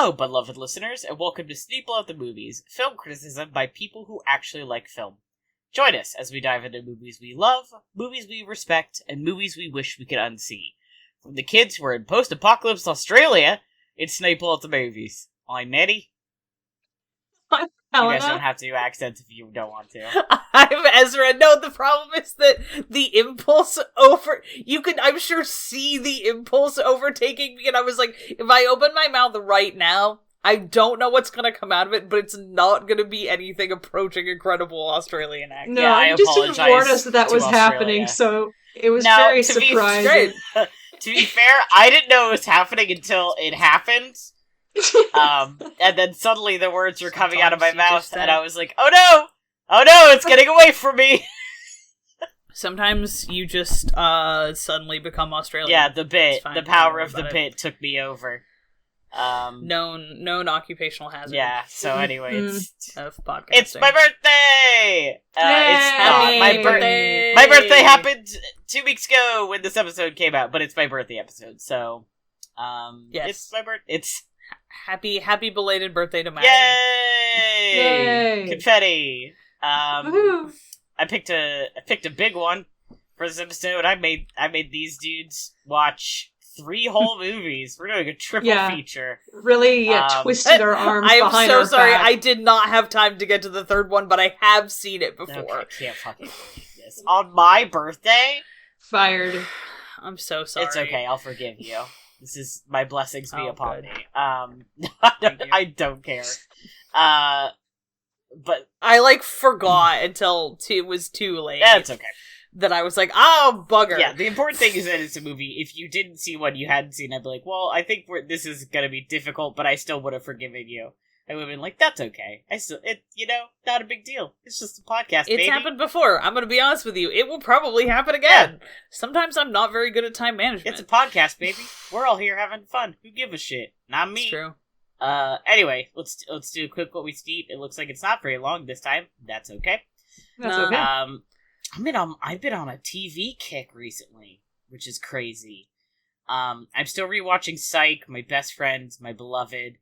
Hello, beloved listeners, and welcome to Sneople at the Movies, film criticism by people who actually like film. Join us as we dive into movies we love, movies we respect, and movies we wish we could unsee. From the kids who are in post-apocalypse Australia, it's Sneople at the Movies. I'm Matty. I'm You Helena. guys don't have to do accents if you don't want to. I'm Ezra. No, the problem is that the impulse you could, I'm sure, see the impulse overtaking me, and I was like, if I open my mouth right now, I don't know what's gonna come out of it, but it's not gonna be anything approaching incredible Australian accent. No, Yeah, I you just didn't apologize warn us that to was Australia. happening, so it was Now, very to be surprising. To be fair, I didn't know it was happening until it happened. And then suddenly the words were coming out of my Sometimes you mouth, just, and I was like, oh no, it's getting away from me! Sometimes you just suddenly become Australian. Yeah, the bit, It's fine, the don't power worry of the about it. bit took me over. Known occupational hazard. Yeah, so anyway, Of podcasting. it's my birthday! It's not. Happy My birthday! birthday happened 2 weeks ago when this episode came out, but it's my birthday episode, so, Yes. it's my birthday. It's Happy belated birthday to Matty. Yay! Yay! Confetti. Woohoo! I picked a big one for this episode. I made these dudes watch 3 whole movies. We're doing a triple feature. Really twisted our arms behind our I'm so sorry, back. I did not have time to get to the third one, but I have seen it before. Okay, I can't fucking believe this. On my birthday? Fired. I'm so sorry. It's okay, I'll forgive you. This is my blessings be Oh, upon good. me. Thank you. I don't care. But I, forgot until it was too late. that's okay. That I was like, oh, bugger. Yeah, the important thing is that it's a movie. If you didn't see one you hadn't seen, I'd be like, well, I think this is gonna be difficult, but I still would have forgiven you. I would have been like, that's okay. Not a big deal. It's just a podcast, It's baby. happened before. I'm gonna be honest with you. It will probably happen again. Sometimes I'm not very good at time management. It's a podcast, baby. We're all here having fun. Who give a shit? Not me. It's true. Anyway, let's do a quick what we steep. It looks like it's not very long this time. That's okay. That's No. okay. I've been on a TV kick recently, which is crazy. I'm still rewatching Psych, my best friend, my beloved.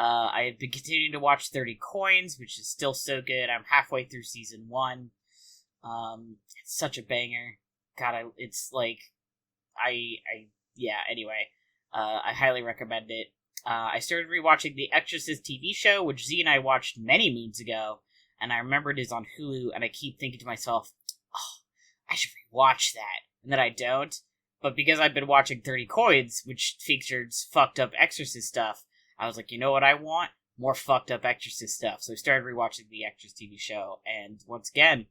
I have been continuing to watch 30 Coins, which is still so good. I'm halfway through season 1. It's such a banger. God, anyway. I highly recommend it. I started rewatching The Exorcist TV show, which Z and I watched many moons ago, and I remember it is on Hulu, and I keep thinking to myself, oh, I should rewatch that, and then I don't. But because I've been watching 30 Coins, which features fucked up Exorcist stuff, I was like, you know what I want? More fucked up Exorcist stuff. So I started rewatching the Exorcist TV show, and once again,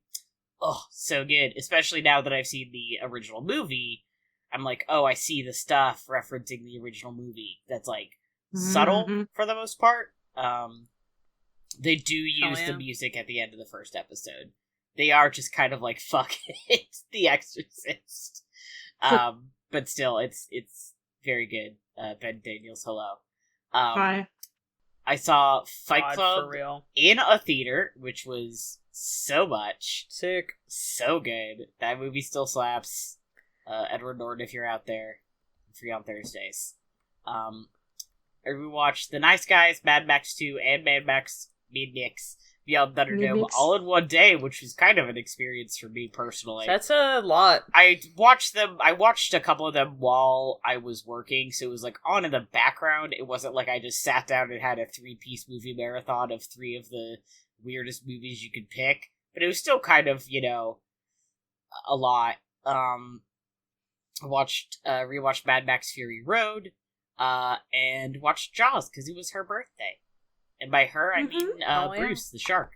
oh, so good. Especially now that I've seen the original movie, I'm like, oh, I see the stuff referencing the original movie that's, subtle Mhm. for the most part. They do use yeah. the music at the end of the first episode. They are just kind of like, fuck it, it's The Exorcist. But still, it's very good. Ben Daniels, hello. Hi. I saw Fight God, Club for real. in a theater, which was so much. Sick. So good. That movie still slaps. Edward Norton, if you're out there. Free on Thursdays. I rewatched The Nice Guys, Mad Max 2, and Mad Max Mid-Mix Beyond Thunderdome Mid-Mix. all in one day, which was kind of an experience for me personally. That's a lot. I watched a couple of them while I was working, so it was on in the background. It wasn't like I just sat down and had a 3-piece movie marathon of 3 of the weirdest movies you could pick. But it was still kind of, a lot. I rewatched Mad Max Fury Road, and watched Jaws, because it was her birthday. And by her, I mean Oh, yeah. Bruce, the shark.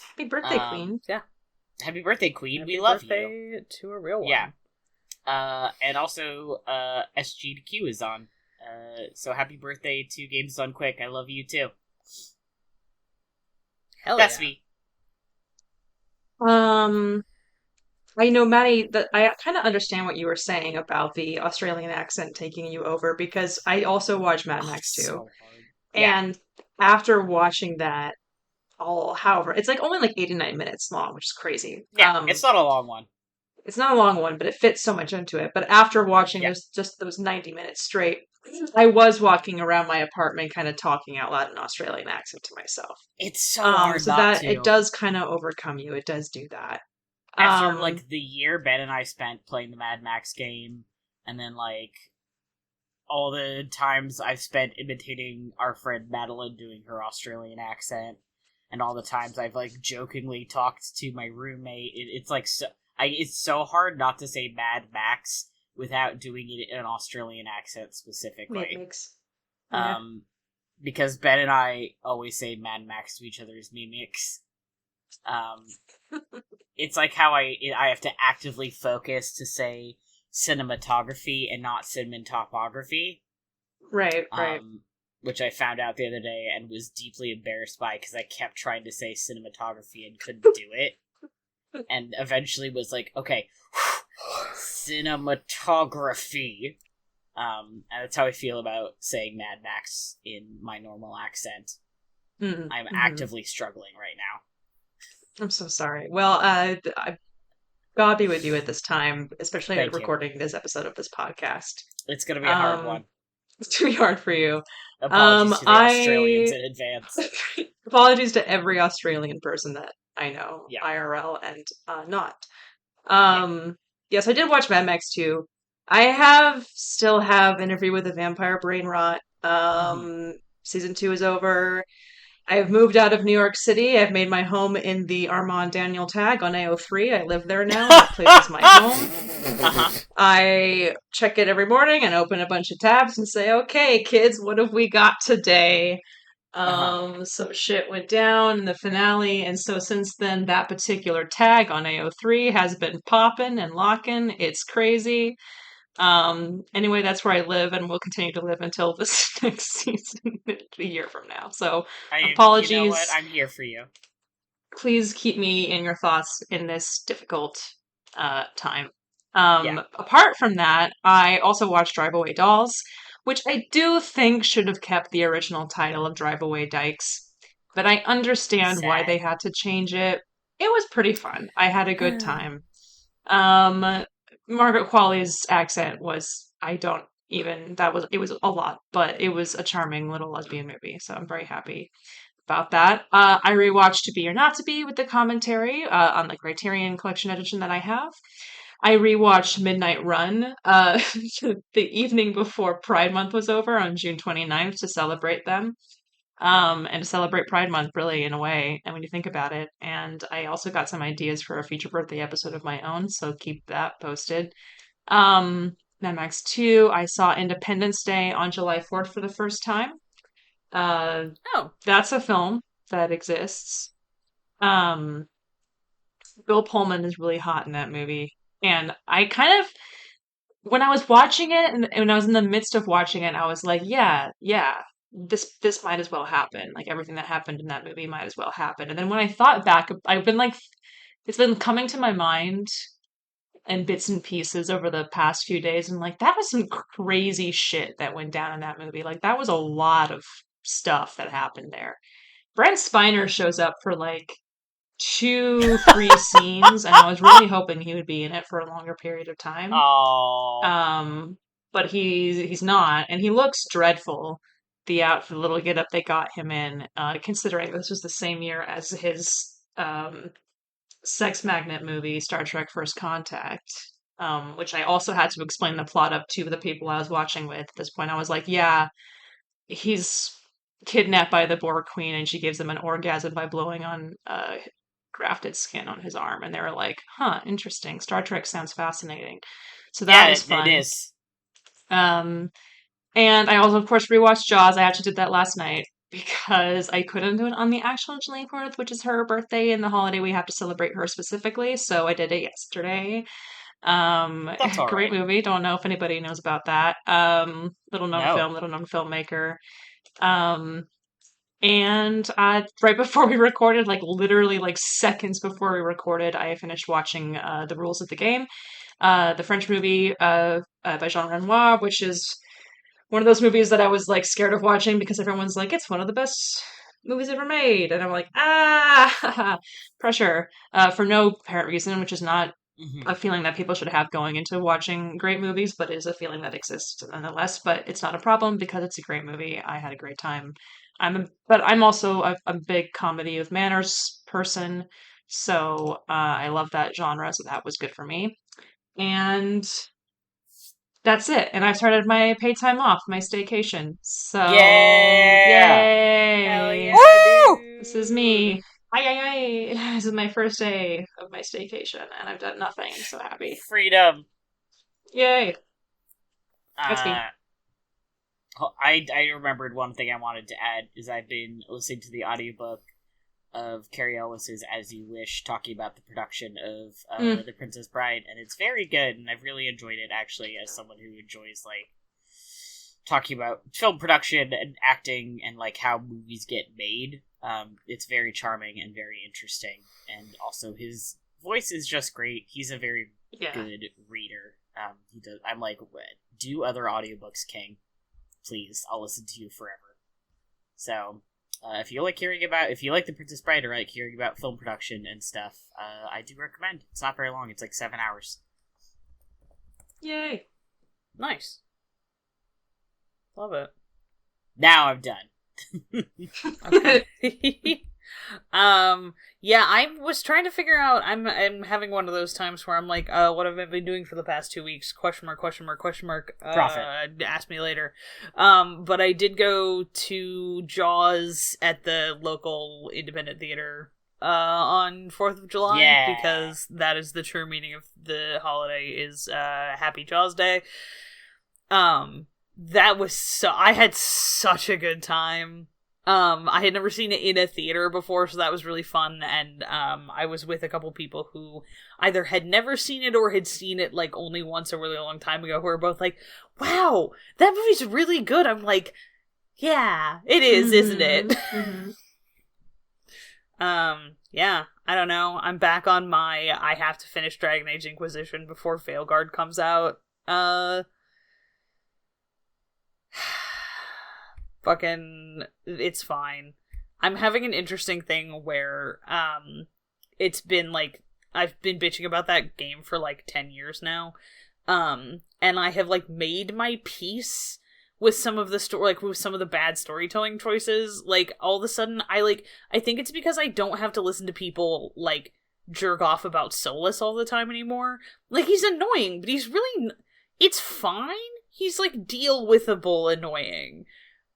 Happy birthday, Queen. Yeah. Happy birthday, Queen. Happy We love birthday you. to a real one. Yeah. And also, SG to Q is on. So happy birthday to Games Done Quick. I love you too. Hell That's yeah. me. I know, Matty, that I kind of understand what you were saying about the Australian accent taking you over, because I also watched Mad Max 2. So hard. Yeah. And after watching that, however, it's only 89 minutes long, which is crazy. Yeah, it's not a long one. It's not a long one, but it fits so much into it. But after watching just those 90 minutes straight, I was walking around my apartment kind of talking out loud in an Australian accent to myself. It's so hard So not that it to. does kind of overcome you. It does do that. After, Um, the year Ben and I spent playing the Mad Max game, and then, all the times I've spent imitating our friend Madeline doing her Australian accent, and all the times I've, jokingly talked to my roommate, it's so hard not to say Mad Max without doing it in an Australian accent specifically. makes yeah. Because Ben and I always say Mad Max to each other as mimics. It's like how I have to actively focus to say cinematography and not cinematography. Right. Which I found out the other day and was deeply embarrassed by because I kept trying to say cinematography and couldn't do it. And eventually was like, okay, cinematography. And that's how I feel about saying Mad Max in my normal accent. I'm actively struggling right now. I'm so sorry. Well, God be with you at this time, especially Thank you. recording this episode of this podcast. It's going to be a hard one. It's too hard for you. Apologies to the Australians in advance. Apologies to every Australian person that I know, Yeah. IRL and not. Yes, I did watch Mad Max 2. I still have Interview with the Vampire Brain Rot. Season 2 is over. I've moved out of New York City. I've made my home in the Armand Daniel tag on AO3. I live there now. That place is my home. I check it every morning and open a bunch of tabs and say, okay, kids, what have we got today? Some shit went down in the finale, and so since then, that particular tag on AO3 has been popping and locking. It's crazy. Anyway, that's where I live and will continue to live until this next season, a year from now. So, apologies. You know what? I'm here for you. Please keep me in your thoughts in this difficult time. Apart from that, I also watched Drive Away Dolls, which I do think should have kept the original title of Drive Away Dykes, but I understand why they had to change it. It was pretty fun. I had a good time. Margaret Qualley's accent was, it was a lot, but it was a charming little lesbian movie, so I'm very happy about that. I rewatched To Be or Not to Be with the commentary on the Criterion Collection edition that I have. I rewatched Midnight Run the evening before Pride Month was over on June 29th to celebrate them. And to celebrate Pride Month, really, in a way, and when you think about it. And I also got some ideas for a future birthday episode of my own, so keep that posted. Mad Max 2, I saw Independence Day on July 4th for the first time. That's a film that exists. Bill Pullman is really hot in that movie. And I kind of, when I was watching it, and when I was in the midst of watching it, I was like, yeah, this might as well happen. Like, everything that happened in that movie might as well happen. And then when I thought back, I've been like, it's been coming to my mind in bits and pieces over the past few days. And like, that was some crazy shit that went down in that movie. Like, that was a lot of stuff that happened there. Brent Spiner shows up for like 2-3 scenes, and I was really hoping he would be in it for a longer period of time. But he's not, and he looks dreadful. The little get up they got him in, considering this was the same year as his sex magnet movie, Star Trek First Contact, which I also had to explain the plot of to the people I was watching with. At this point, I was like, yeah, he's kidnapped by the Borg Queen, and she gives him an orgasm by blowing on grafted skin on his arm. And they were like, huh, interesting. Star Trek sounds fascinating. So that was fun. It is. And I also, of course, rewatched Jaws. I actually did that last night because I couldn't do it on the actual July 4th, which is her birthday and the holiday we have to celebrate her specifically. So I did it yesterday. That's all great right. movie. Don't know if anybody knows about that. Little known filmmaker. And right before we recorded, like literally like seconds before we recorded, I finished watching The Rules of the Game, the French movie by Jean Renoir, which is one of those movies that I was like scared of watching because everyone's like, it's one of the best movies ever made. And I'm like, pressure, for no apparent reason, which is not a feeling that people should have going into watching great movies, but it is a feeling that exists nonetheless. But it's not a problem because it's a great movie. I had a great time. But I'm also a big comedy of manners person, so I love that genre. So that was good for me, and that's it. And I started my paid time off, my staycation. So Yeah! yay! Hell yeah, Woo! This is me. Ay. This is my first day of my staycation, and I've done nothing. I'm so happy. Freedom! Yay! That's me. I remembered one thing I wanted to add is I've been listening to the audiobook of Carrie Ellis's As You Wish, talking about the production of The Princess Bride, and it's very good, and I've really enjoyed it, actually, as someone who enjoys, like, talking about film production and acting and, like, how movies get made. It's very charming and very interesting, and also his voice is just great. He's a very good reader. I'm like, do other audiobooks, King. Please, I'll listen to you forever. So, if you like The Princess Bride or like hearing about film production and stuff, I do recommend. It's not very long. It's like 7 hours. Yay! Nice. Love it. Now I'm done. Okay. Yeah, I was trying to figure out, I'm having one of those times where I'm like, what have I been doing for the past 2 weeks? Question mark. Profit. Ask me later. But I did go to Jaws at the local independent theater, on 4th of July, because that is the true meaning of the holiday, is, Happy Jaws Day. That was I had such a good time. I had never seen it in a theater before, so that was really fun, and I was with a couple people who either had never seen it or had seen it, like, only once a really long time ago, who were both like, wow, that movie's really good. I'm like, yeah, it is, isn't it? Yeah, I don't know. I'm back on my, I have to finish Dragon Age Inquisition before Veilguard comes out. Fucking, it's fine. I'm having an interesting thing where, it's been, like, I've been bitching about that game for, like, 10 years now, and I have, like, made my peace with some of the with some of the bad storytelling choices. Like, all of a sudden, I think it's because I don't have to listen to people, like, jerk off about Solus all the time anymore. Like, he's annoying, but he's really, it's fine. He's, like, deal-withable annoying.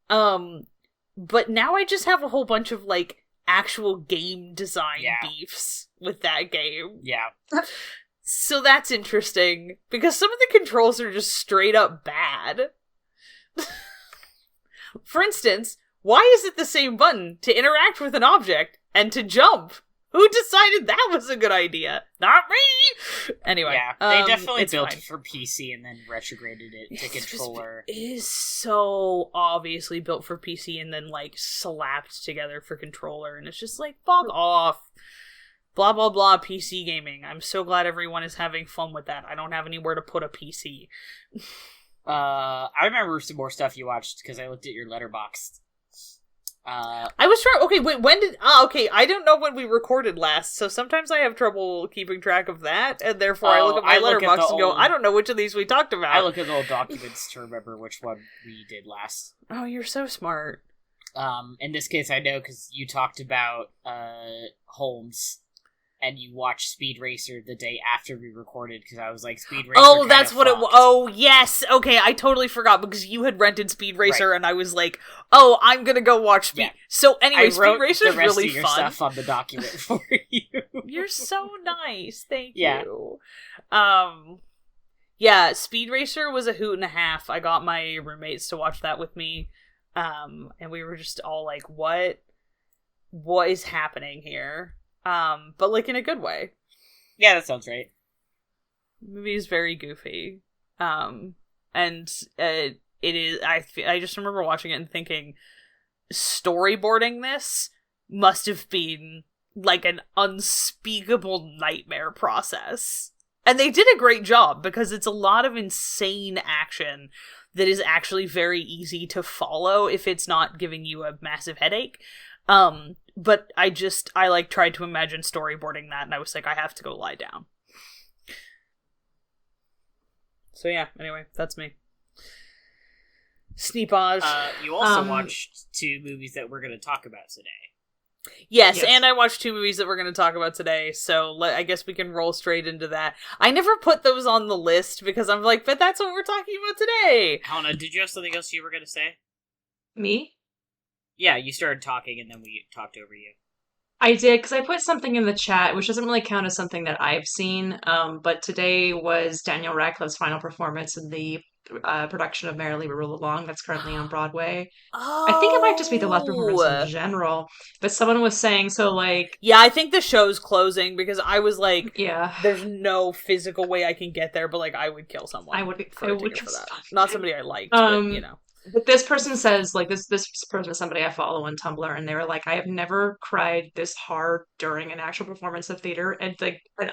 But now I just have a whole bunch of, like, actual game design beefs with that game. Yeah. So that's interesting, because some of the controls are just straight up bad. For instance, why is it the same button to interact with an object and to jump? Who decided that was a good idea? Not me! Anyway. Yeah, they definitely built fine. it for PC and then retrograded it to controller. It is so obviously built for PC and then, like, slapped together for controller, and it's just like, fuck off. Blah, blah, blah, PC gaming. I'm so glad everyone is having fun with that. I don't have anywhere to put a PC. I remember some more stuff you watched, because I looked at your letterbox. I was trying. Okay, wait. When did? Okay. I don't know when we recorded last, so sometimes I have trouble keeping track of that, and therefore I look at my letterbox and go, I don't know which of these we talked about. I look at the old documents to remember which one we did last. Oh, you're so smart. In this case, I know because you talked about Holmes, and you watched Speed Racer the day after we recorded, because I was like, Speed Racer. Oh, that's what it was. Oh, yes. Okay, I totally forgot, because you had rented Speed Racer, and I was like, oh, I'm gonna go watch Speed. Yeah. So anyway, Speed Racer is really fun. Stuff on the document for you. You're so nice. Thank you. Yeah, Speed Racer was a hoot and a half. I got my roommates to watch that with me, and we were just all like, what is happening here? But, like, in a good way. Yeah, that sounds right. The movie is very goofy. And it is, I just remember watching it and thinking, storyboarding this must have been, like, an unspeakable nightmare process. And they did a great job, because it's a lot of insane action that is actually very easy to follow if it's not giving you a massive headache. But I tried to imagine storyboarding that, and I was like, I have to go lie down. So yeah, anyway, that's me. Sneepage. You also watched 2 movies that we're going to talk about today. Yes, and I watched 2 movies that we're going to talk about today, so I guess we can roll straight into that. I never put those on the list because I'm like, but that's what we're talking about today. Helena, did you have something else you were going to say? Me? Yeah, you started talking and then we talked over you. I did, because I put something in the chat, which doesn't really count as something that I've seen, but today was Daniel Radcliffe's final performance in the production of Merrily We Roll Along that's currently on Broadway. Oh. I think it might just be the last performance in general, but someone was saying, so, like... Yeah, I think the show's closing, because I was like, yeah, there's no physical way I can get there, but, like, I would kill someone. I would for that. Not somebody I liked, but, you know. But this person says, like, this person is somebody I follow on Tumblr, and they were like, I have never cried this hard during an actual performance of theater, and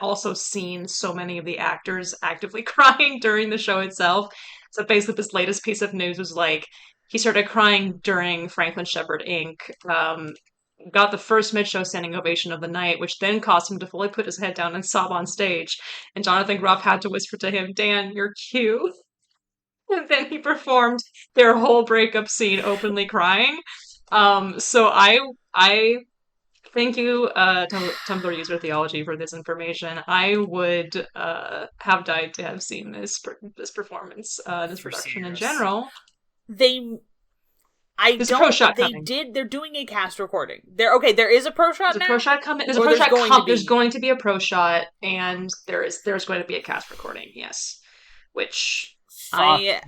also seen so many of the actors actively crying during the show itself. So basically, this latest piece of news was like, he started crying during Franklin Shepherd Inc., got the first mid-show standing ovation of the night, which then caused him to fully put his head down and sob on stage. And Jonathan Groff had to whisper to him, Dan, you're cute. And then he performed their whole breakup scene openly crying. So I thank you, Tumblr user theology, for this information. I would have died to have seen this performance, this production in general. They're doing a cast recording. There is a pro shot now? There's a pro shot coming. There's going to be a pro shot, and there's going to be a cast recording, yes. Which... I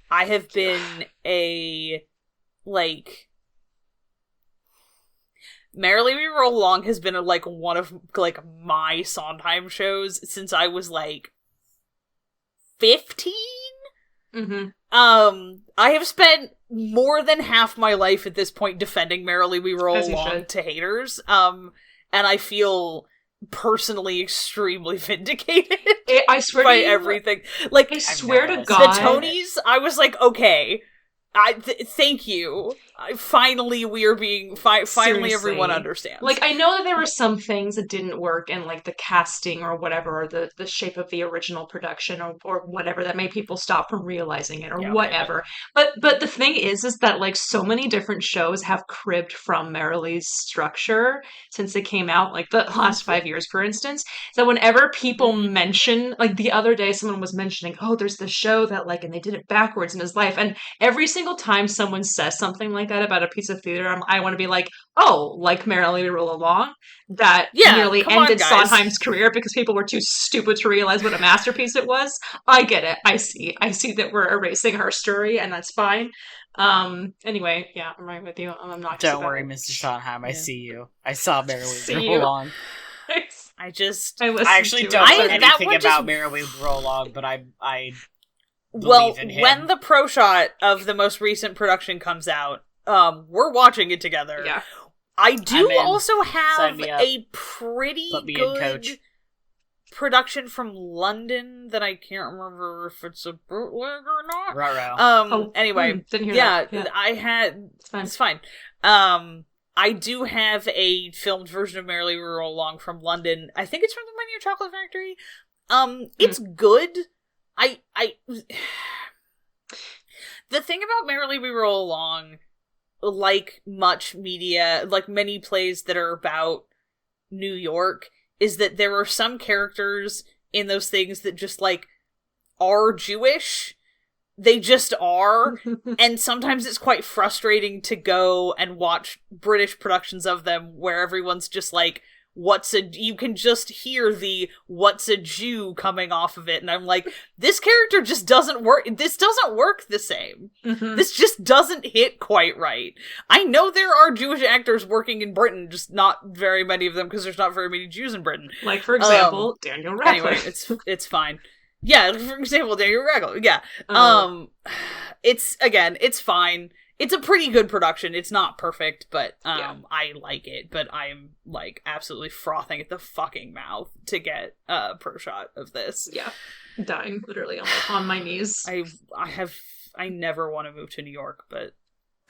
have been Merrily We Roll Along has been one of my Sondheim shows since I was 15. Mm-hmm. I have spent more than half my life at this point defending Merrily We Roll Along to haters. And I feel personally extremely vindicated. I swear by to you, everything. I swear to God, the Tonys. I was like, okay, thank you. Finally, we are being finally everyone understands. I know that there were some things that didn't work in the casting or whatever, or the shape of the original production or whatever that made people stop from realizing it or whatever. But the thing is that so many different shows have cribbed from Merrily's structure since it came out, the last 5 years, for instance. So whenever people mention, the other day, someone was mentioning, oh, there's this show that and they did it backwards in his life, and every single time someone says something like that about a piece of theater, I want to be like, oh, Merrily We Roll Along, that nearly ended Sondheim's career because people were too stupid to realize what a masterpiece it was. I get it. I see that we're erasing her story, and that's fine. Anyway, yeah, I'm right with you. I'm not. Don't worry, Mr. Sondheim. I see you. I saw Merrily We Roll Along. I actually don't know anything about Merrily We Roll Along, but I well, when the pro shot of the most recent production comes out, we're watching it together. Yeah. I do also have a pretty good production from London that I can't remember if it's a bootleg or not. Anyway, didn't hear that. Yeah. I had... It's fine. I do have a filmed version of Merrily We Roll Along from London. I think it's from the Mighty Chocolate Factory. It's good. The thing about Merrily We Roll Along, like much media, like many plays that are about New York, is that there are some characters in those things that just, are Jewish. They just are. And sometimes it's quite frustrating to go and watch British productions of them where everyone's just you can just hear the what's a Jew coming off of it, and I'm like, this character just doesn't work. This doesn't work the same. Mm-hmm. This just doesn't hit quite right. I know there are Jewish actors working in Britain, just not very many of them because there's not very many Jews in Britain. For example, Daniel Radcliffe. Anyway, it's fine. Yeah, for example, Daniel Radcliffe. Yeah. It's fine. It's a pretty good production. It's not perfect, but I like it. But I'm absolutely frothing at the fucking mouth to get a pro shot of this. Yeah, dying literally on my knees. I never want to move to New York, but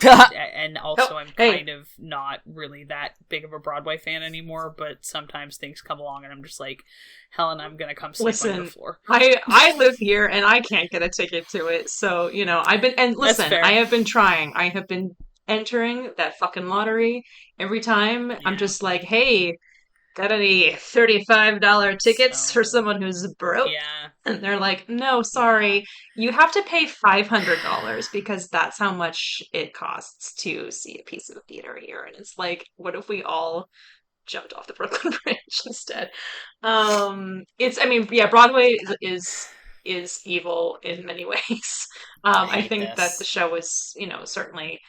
and also I'm hey. kind of not really that big of a Broadway fan anymore, but sometimes things come along and I'm just like, Helen, I'm gonna come sleep on your floor. I live here and I can't get a ticket to it, so, you know, That's fair. I have been trying. I have been entering that fucking lottery every time. Yeah. I'm just like, hey, got any $35 tickets for someone who's broke? Yeah. And they're like, no, sorry. You have to pay $500 because that's how much it costs to see a piece of theater here. And it's like, what if we all jumped off the Brooklyn Bridge instead? Broadway is evil in many ways. I think that the show is, you know, certainly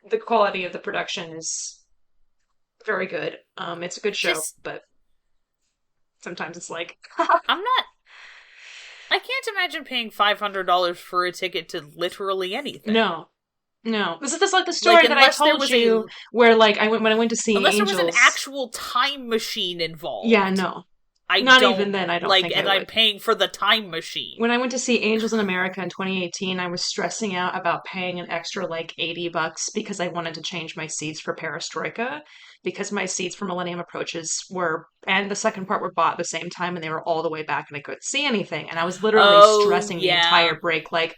the quality of the production is very good. It's a good show, but sometimes it's like I can't imagine paying $500 for a ticket to literally anything. No. This is like the story that I told you, where like when I went to see unless Angels. There was an actual time machine involved. Yeah, no. Even then, I don't think I would. I'm paying for the time machine. When I went to see Angels in America in 2018, I was stressing out about paying an extra like $80 because I wanted to change my seats for Perestroika, because my seats for Millennium Approaches and the second part were bought at the same time and they were all the way back and I couldn't see anything. And I was literally stressing the entire break, like,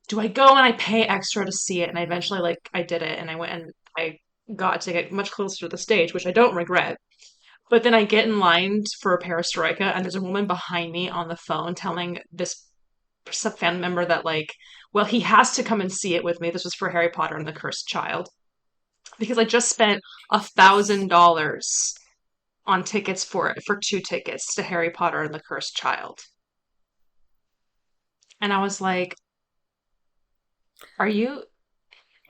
do I go and I pay extra to see it? And I eventually, I did it and I went and I got a ticket much closer to the stage, which I don't regret. But then I get in line for Perestroika, and there's a woman behind me on the phone telling this fan member that, he has to come and see it with me. This was for Harry Potter and the Cursed Child. Because I just spent $1,000 on tickets for 2 tickets to Harry Potter and the Cursed Child. And I was like, are you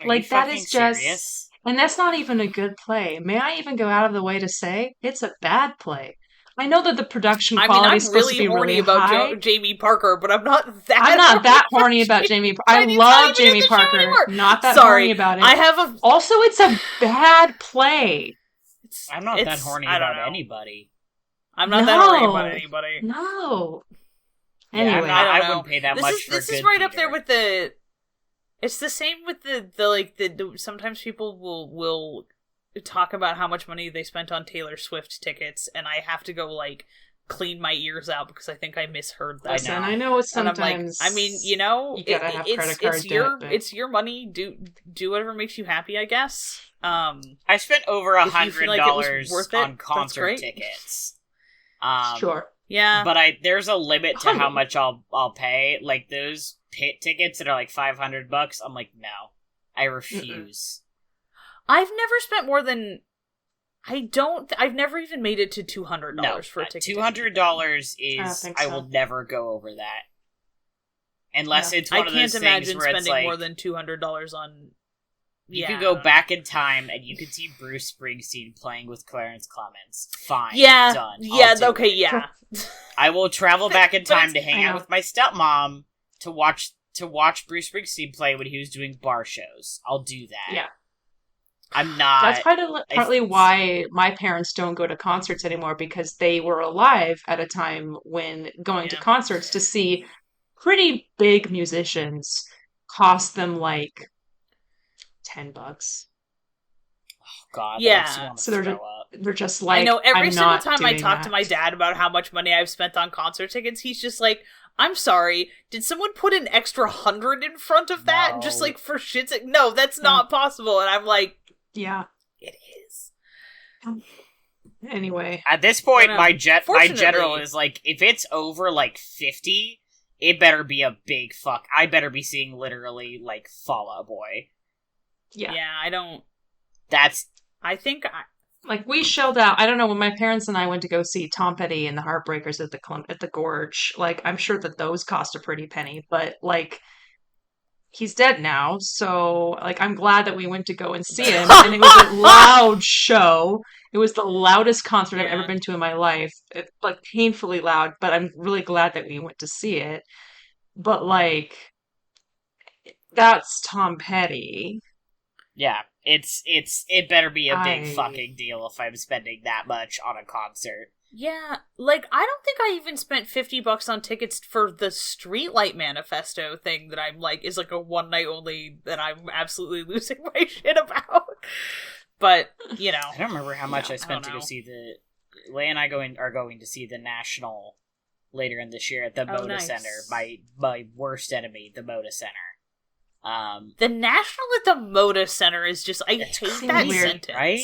that is just... Serious? And that's not even a good play. May I even go out of the way to say it's a bad play? I know that the production quality is supposed to be really high. About Jamie Parker, but I'm not that. I'm not that horny about Jamie. I love Jamie Parker. Not that horny about it. Also, it's a bad play. I'm not that horny about anybody. I'm not that horny about anybody. No. Anyway, I wouldn't pay that much for this is right up there with the. It's the same with the sometimes people will talk about how much money they spent on Taylor Swift tickets, and I have to go clean my ears out because I think I misheard that. Listen, I know it's sometimes. And I'm like, I mean, you know, you gotta have credit card debt, it's your money. Do whatever makes you happy, I guess. I spent over $100 on concert tickets. Sure. Yeah, but there's a limit to how much I'll pay. Like those pit tickets that are $500. I'm like, no, I refuse. I've never spent more than. I've never even made it to $200 for a ticket. $200 is. I will never go over that. Unless it's one of those things where it's I can't imagine spending more than $200 on. You could go back in time and you could see Bruce Springsteen playing with Clarence Clemens. Fine. Yeah. Done. Okay. Yeah. I will travel back in time to hang out with my stepmom to watch Bruce Springsteen play when he was doing bar shows. I'll do that. Yeah. I'm not. That's partly why my parents don't go to concerts anymore, because they were alive at a time when going to concerts to see pretty big musicians cost them $10. Oh God. Yeah. So they're just like, I know every single time I talk that. to my dad about how much money I've spent on concert tickets, he's just like, I'm sorry, did someone put an extra 100 in front of that? No. Just for shit's sake? No, that's not possible. And I'm like, yeah, it is. Anyway. At this point, my general is if it's over 50, it better be a big fuck. I better be seeing literally Fall Out Boy. Yeah. Yeah, I don't. I think we shelled out. I don't know, when my parents and I went to go see Tom Petty and the Heartbreakers at the Gorge. I'm sure that those cost a pretty penny, but he's dead now, so I'm glad that we went to go and see him. And it was a loud show. It was the loudest concert I've ever been to in my life. It, painfully loud, but I'm really glad that we went to see it. But that's Tom Petty. Yeah, it better be a big fucking deal if I'm spending that much on a concert. Yeah, like, I don't think I even spent $50 on tickets for the Streetlight Manifesto thing that I'm like, is like a one night only that I'm absolutely losing my shit about. But, you know. I don't remember how much Yeah, I spent to go see Leia and I are going to see the National later in this year at the Moda nice. Center. My worst enemy, the Moda Center. The National at the Moda Center is just, I hate that weird, sentence. right?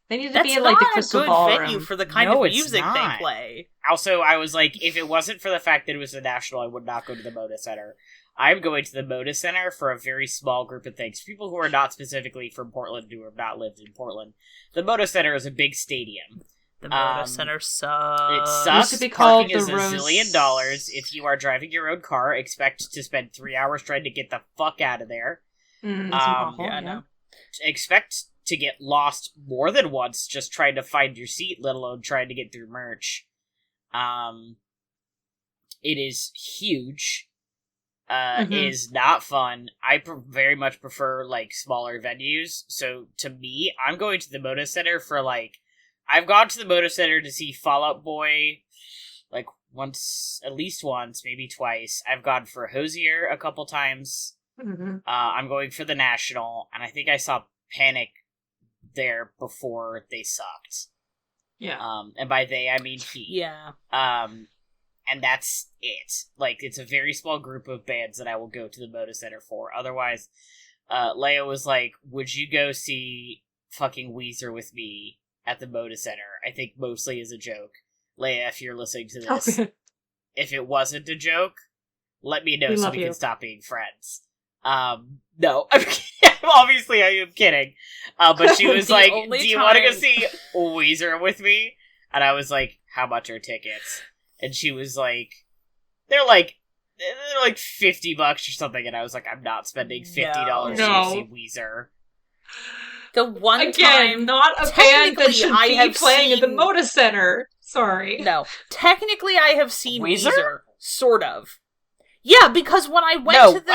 They need to That's be in, like, the not a Crystal good Ballroom. venue for the kind No, of it's music not. they play. Also, I was like, if it wasn't for the fact that it was the National, I would not go to the Moda Center. I'm going to the Moda Center for a very small group of things. People who are not specifically from Portland, who have not lived in Portland. The Moda Center is a big stadium. The Moda Center sucks. It Used sucks. to be called Parking is the $1 Rose- zillion. If you are driving your own car, expect to spend 3 hours trying to get the fuck out of there. It's awful, Yeah, I know. Expect to get lost more than once just trying to find your seat, let alone trying to get through merch. It is huge. It is not fun. I very much prefer, like, smaller venues. So, to me, I'm going to the Moda Center for, like... I've gone to the Moda Center to see Fall Out Boy, like, once, at least once, maybe twice. I've gone for Hosier a couple times. I'm going for the National, and I think I saw Panic there before they sucked. Yeah. And by they, I mean he. Yeah. And that's it. Like, it's a very small group of bands that I will go to the Moda Center for. Otherwise, Leia was like, would you go see fucking Weezer with me at the Moda Center? I think mostly as a joke. Leia, if you're listening to this, if it wasn't a joke, let me know We so love we you. can stop being friends. No, I'm kidding. Obviously I am kidding. But she was The like, only do you want to go time- see Weezer with me? And I was like, how much are tickets? And she was like, they're like $50 or something. And I was like, I'm not spending $50 No. to see Weezer. The one Again, time... not a band that technically, should I be have playing at the seen- Moda Center. Sorry. No. Technically, I have seen Weezer? Weezer. Sort of. Yeah, because when I went No, to the...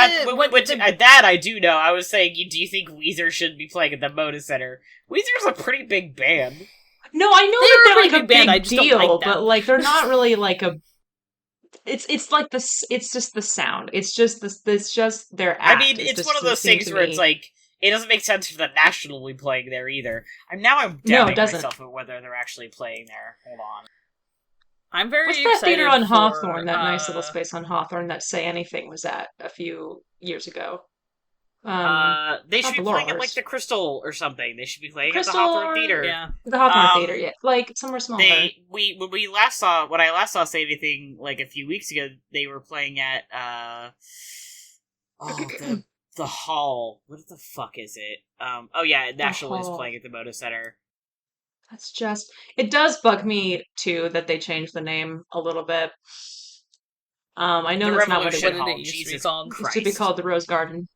that I do know. I was saying, do you think Weezer should be playing at the Moda Center? Weezer's a pretty big band. No, I know They're that a they're like pretty a big band, big I just don't deal, like them. but like they're not really like a. It's like this. It's just the sound. It's just this. It's just their act. I mean, it's just one of the those thing things to where me. it's like, it doesn't make sense for the National to be playing there either. I'm No, doubting it doesn't. myself of whether they're actually playing there. Hold on. I'm very What's excited that theater on for, Hawthorne? That nice little space on Hawthorne that Say Anything was at a few years ago. They not should be the playing Laurel at, like, Horse. the Crystal or something. They should be playing Crystal at the Hawthorne or- Theater. Yeah. The Hawthorne Um, Theater, yeah, like somewhere smaller. When I last saw Say Anything, like, a few weeks ago, they were playing at, the Hall. What the fuck is it? National is Hall. playing at the Moda Center. That's just. It does bug me too that they changed the name a little bit. I know The that's not what it Revolution was. What did Hall. it used to be Jesus called? It used to be Christ. called the Rose Garden.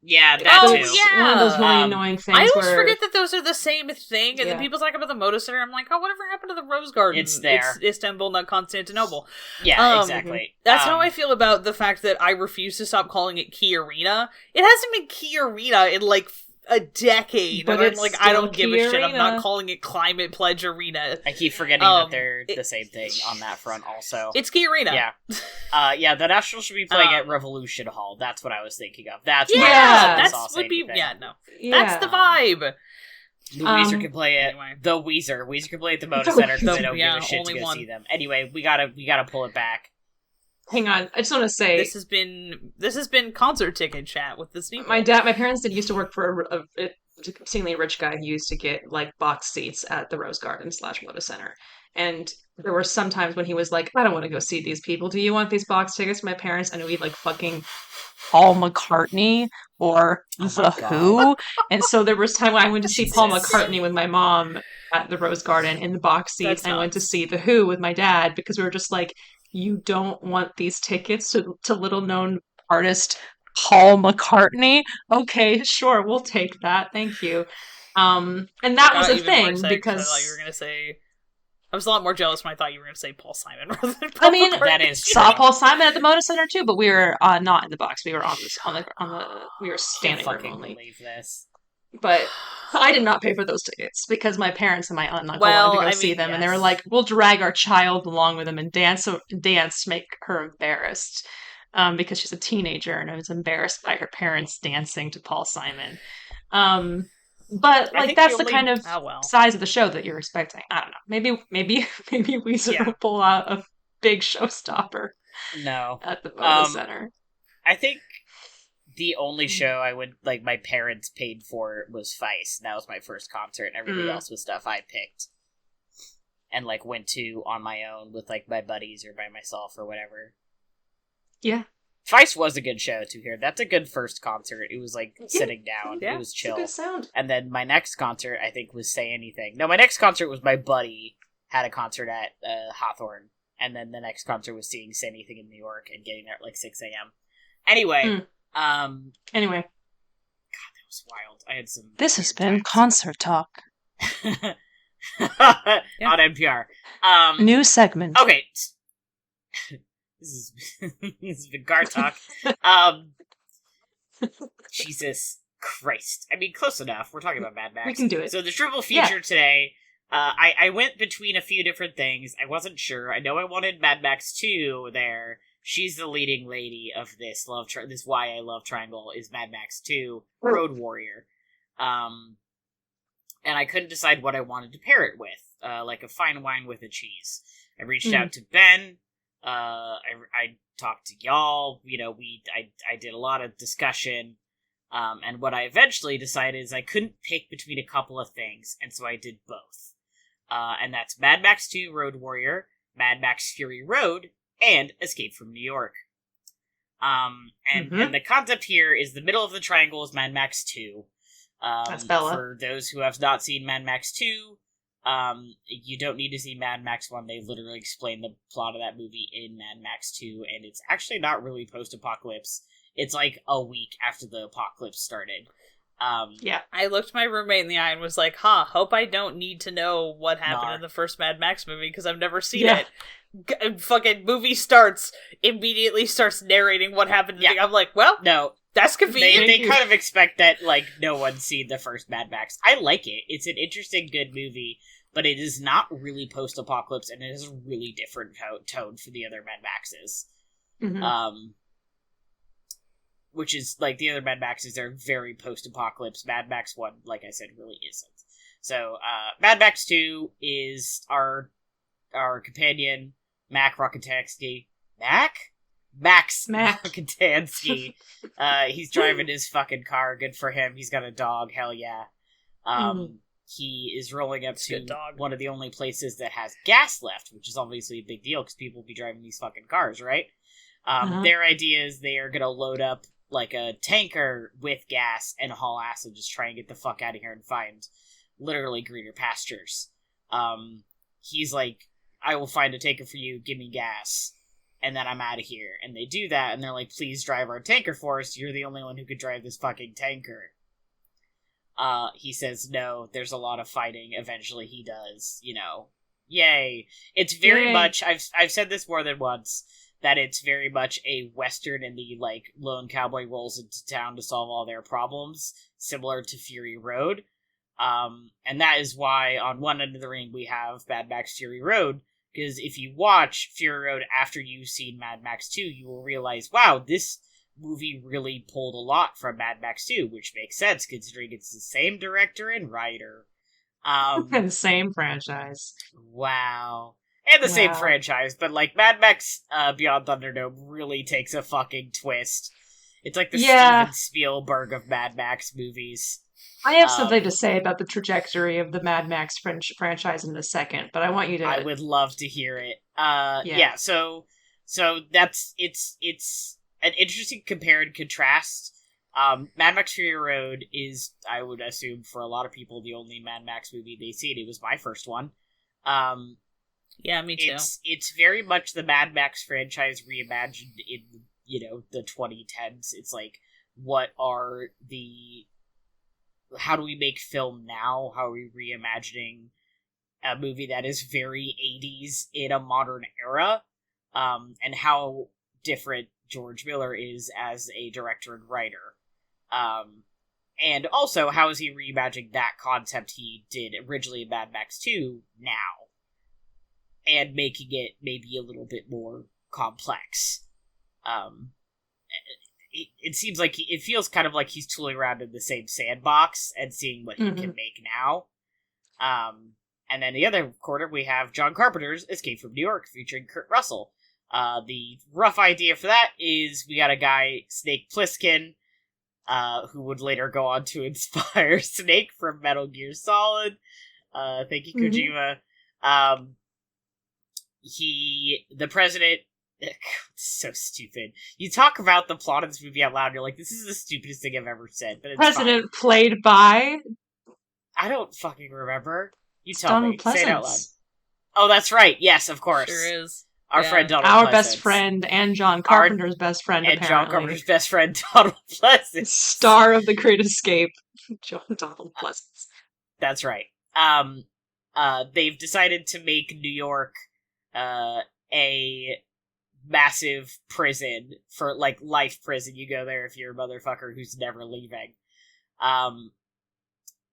Yeah, that Oh, too. It's yeah. one of those really Um, annoying things I always where forget that those are the same thing, and then Yeah. people talk about the Moda Center. I'm like, oh, whatever happened to the Rose Garden? It's there. It's Istanbul, not Constantinople. Yeah, exactly. That's how I feel about the fact that I refuse to stop calling it Key Arena. It hasn't been Key Arena in like a decade, But and I'm it's like, I don't still give a Key shit. I'm not Arena. calling it Climate Pledge Arena. I keep forgetting that they're it- the same thing on that front also. It's Key Arena. Yeah. The National should be playing at Um, Revolution Hall. That's what I was thinking of. That's Yeah, what I that's saw would be anything. yeah, no. yeah. That's the vibe. The Weezer can play at Anyway. the Weezer. Weezer can play at the Moda The Center because Weezer. they don't Yeah, give a shit to only go one. see them. Anyway, we gotta pull it back. Hang on, I just want to say This has been concert ticket chat with the Sneople. my parents did used to work for a exceedingly rich guy who used to get like box seats at the Rose Garden / Moda Center, and there were some times when he was like, I don't want to go see these people. Do you want these box tickets for my parents? And we'd like fucking Paul McCartney or The Who. And so there was time when I went to see Paul Jesus. McCartney with my mom at the Rose Garden in the box seat. That's And I went to see The Who with my dad because we were just like, you don't want these tickets to little known artist Paul McCartney? Okay, sure, we'll take that. Thank you. And that was a even more thing excited because I thought you were gonna say. I was a lot more jealous when I thought you were gonna say Paul Simon rather than I Paul mean, McCartney. That is saw true. Paul Simon at the Moda Center too, but we were not in the box. We were on the we were I can't standing room fucking only. believe this. But I did not pay for those tickets because my parents and my aunt and uncle Well, wanted to go I see mean, them, and they were yes. like, "We'll drag our child along with them and dance to make her embarrassed." Because she's a teenager and I was embarrassed by her parents dancing to Paul Simon. But I like think the that's the kind only of Oh well. size of the show that you're expecting. I don't know. Maybe we sort yeah of pull out a big showstopper no. at the Moda Um, Center. I think the only Mm. show I would like my parents paid for was Feist. That was my first concert, and everything else was stuff I picked and like went to on my own with like my buddies or by myself or whatever. Yeah. Feist was a good show to hear. That's a good first concert. It was like sitting down. Yeah, It was It's a chill. good sound. And then my next concert, I think, was Say Anything. No, my next concert was my buddy had a concert at Hawthorne. And then the next concert was seeing Say Anything in New York and getting there at like 6 a.m. Anyway, Anyway, that was wild. I had some. this has weird been times. Concert Talk. Yeah. On NPR. New segment. Okay. This is this has been Gar Talk. Jesus Christ. I mean, close enough. We're talking about Mad Max. We can do it. So the triple feature today, I went between a few different things. I wasn't sure. I know I wanted Mad Max 2 there. She's the leading lady of this this Why I Love Triangle is Mad Max 2 Road Warrior. And I couldn't decide what I wanted to pair it with, like a fine wine with a cheese. I reached out to Ben. I talked to y'all. You know, I did a lot of discussion. And what I eventually decided is I couldn't pick between a couple of things, and so I did both. And that's Mad Max 2 Road Warrior, Mad Max Fury Road, and Escape from New York. And the concept here is the middle of the triangle is Mad Max 2. That's Bella. For those who have not seen Mad Max 2, you don't need to see Mad Max 1. They literally explain the plot of that movie in Mad Max 2, and it's actually not really post-apocalypse. It's like a week after the apocalypse started. Yeah. I looked my roommate in the eye and was like, hope I don't need to know what happened in the first Mad Max movie, because I've never seen it. Fucking movie starts, immediately starts narrating what happened. Yeah. I'm like, well, No. that's convenient. They kind of expect that, like, no one's seen the first Mad Max. I like it. It's an interesting, good movie, but it is not really post-apocalypse, and it has a really different tone for the other Mad Maxes. Mm-hmm. Which is, like, the other Mad Maxes are very post-apocalypse. Mad Max 1, like I said, really isn't. So, Mad Max 2 is our companion, Max Rockatansky. Max Rockatansky. He's driving his fucking car. Good for him. He's got a dog. Hell yeah. He is rolling up to one of the only places that has gas left, which is obviously a big deal because people will be driving these fucking cars, right? Their idea is they are going to load up like a tanker with gas and haul ass and just try and get the fuck out of here and find literally greener pastures. He's like, I will find a tanker for you, give me gas, and then I'm out of here. And they do that, and they're like, please drive our tanker for us, you're the only one who could drive this fucking tanker. He says no, there's a lot of fighting, eventually he does, you know. Yay. It's very much, I've said this more than once, that it's very much a Western and the, like, lone cowboy rolls into town to solve all their problems, similar to Fury Road. And that is why on one end of the ring we have Mad Max Fury Road, because if you watch Fury Road after you've seen Mad Max 2, you will realize, wow, this movie really pulled a lot from Mad Max 2, which makes sense considering it's the same director and writer. And same franchise. Wow. And the same franchise, but like Mad Max Beyond Thunderdome really takes a fucking twist. It's like the Steven Spielberg of Mad Max movies. I have something to say about the trajectory of the Mad Max franchise in a second, but I want you to. I would love to hear it. So that's it's an interesting compare and contrast. Mad Max Fury Road is, I would assume, for a lot of people, the only Mad Max movie they've seen. It was my first one. Yeah, me too. It's very much the Mad Max franchise reimagined in, you know, the 2010s. It's like, how do we make film now? How are we reimagining a movie that is very 80s in a modern era? And how different George Miller is as a director and writer. And also, how is he reimagining that concept he did originally in Mad Max 2 now? And making it maybe a little bit more complex. It seems like it feels kind of like he's tooling around in the same sandbox and seeing what he can make now. And then the other quarter, we have John Carpenter's Escape from New York, featuring Kurt Russell. The rough idea for that is we got a guy, Snake Plissken, who would later go on to inspire Snake from Metal Gear Solid. Thank you, Kojima. The president... so stupid. You talk about the plot of this movie out loud, and you're like, this is the stupidest thing I've ever said, but it's President fine. played by... I don't fucking remember. You tell me. Donald Say it out loud. Pleasance. Oh, that's right. Yes, of course. Sure is. Our friend Donald Our Pleasance. best friend and John Carpenter's best friend, And apparently. John Carpenter's best friend, Donald Pleasance. Star of The Great Escape, Donald Pleasance. That's right. They've decided to make New York a massive prison for, like, life prison. You go there if you're a motherfucker who's never leaving.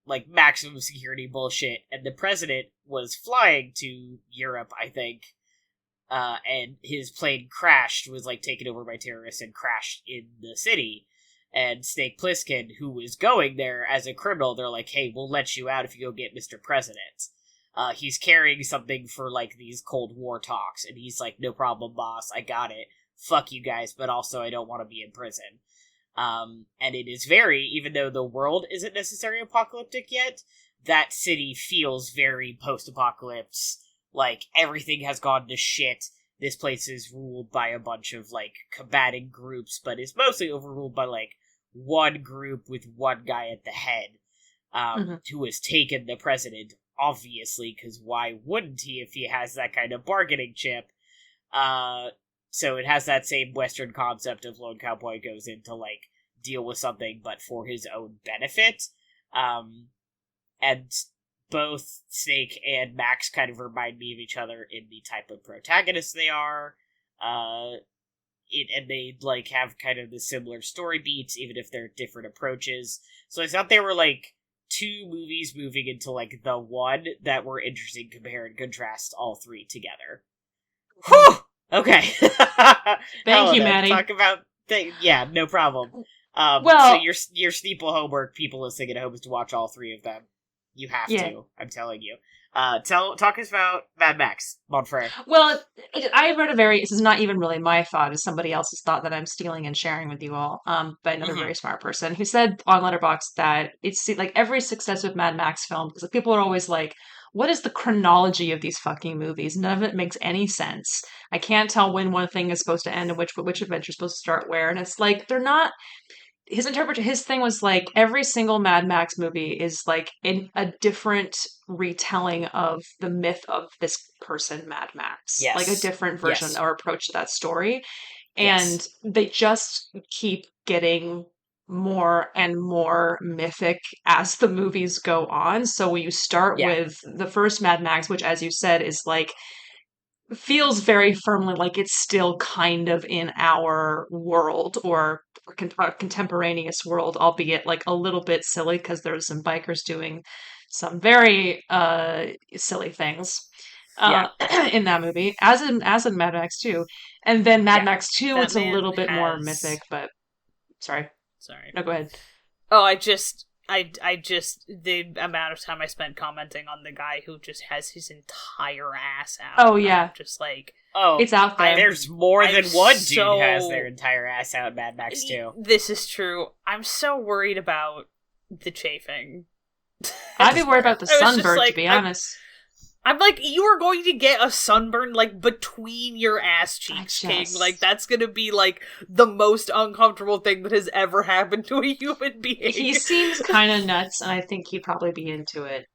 Like, maximum security bullshit. And the president was flying to Europe, I think, and his plane crashed, was, like, taken over by terrorists and crashed in the city. And Snake Plissken, who was going there as a criminal, they're like, hey, we'll let you out if you go get Mr. President. He's carrying something for, like, these Cold War talks, and he's like, no problem, boss, I got it. Fuck you guys, but also I don't want to be in prison. And it is even though the world isn't necessarily apocalyptic yet, that city feels very post-apocalypse. Like, everything has gone to shit. This place is ruled by a bunch of, like, combating groups, but is mostly overruled by, like, one group with one guy at the head, who has taken the president, obviously, because why wouldn't he if he has that kind of bargaining chip? So it has that same Western concept of lone cowboy goes in to, like, deal with something, but for his own benefit. And both Snake and Max kind of remind me of each other in the type of protagonists they are. And they, like, have kind of the similar story beats, even if they're different approaches. So I thought they were, like, two movies moving into, like, the one that were interesting, compare and contrast all three together. Whew! Okay. Thank you, Matty. Talk about yeah, no problem. Well, so your Sneople homework, people listening at home, is to watch all three of them. You have to. I'm telling you. Talk us about Mad Max, Monfrey. Well, I read this is not even really my thought, it's somebody else's thought that I'm stealing and sharing with you all, by another very smart person, who said on Letterboxd that it's like every successive Mad Max film, because people are always like, what is the chronology of these fucking movies? None of it makes any sense. I can't tell when one thing is supposed to end and which adventure is supposed to start where, and it's like, they're not... His thing was like every single Mad Max movie is like in a different retelling of the myth of this person, Mad Max. Yes. Like a different version or approach to that story. And Yes. they just keep getting more and more mythic as the movies go on. So you start with the first Mad Max, which, as you said, is like feels very firmly like it's still kind of in our world or contemporaneous world, albeit like a little bit silly because there's some bikers doing some very silly things in that movie, as in Mad Max 2. And then Mad Max 2, that it's a little bit man more has- mythic, but sorry. Sorry. No, go ahead. Oh, I just the amount of time I spent commenting on the guy who just has his entire ass out. Oh, yeah. I'm just like, It's out there. There's more than I'm one dude so- has their entire ass out in Mad Max 2. This is true. I'm so worried about the I'd chafing. be worried about the I was just sunburn, like, to be honest. I'm like, you are going to get a sunburn, like, between your ass cheeks, King. Like, that's gonna be, like, the most uncomfortable thing that has ever happened to a human being. He seems kind of nuts, and I think he'd probably be into it,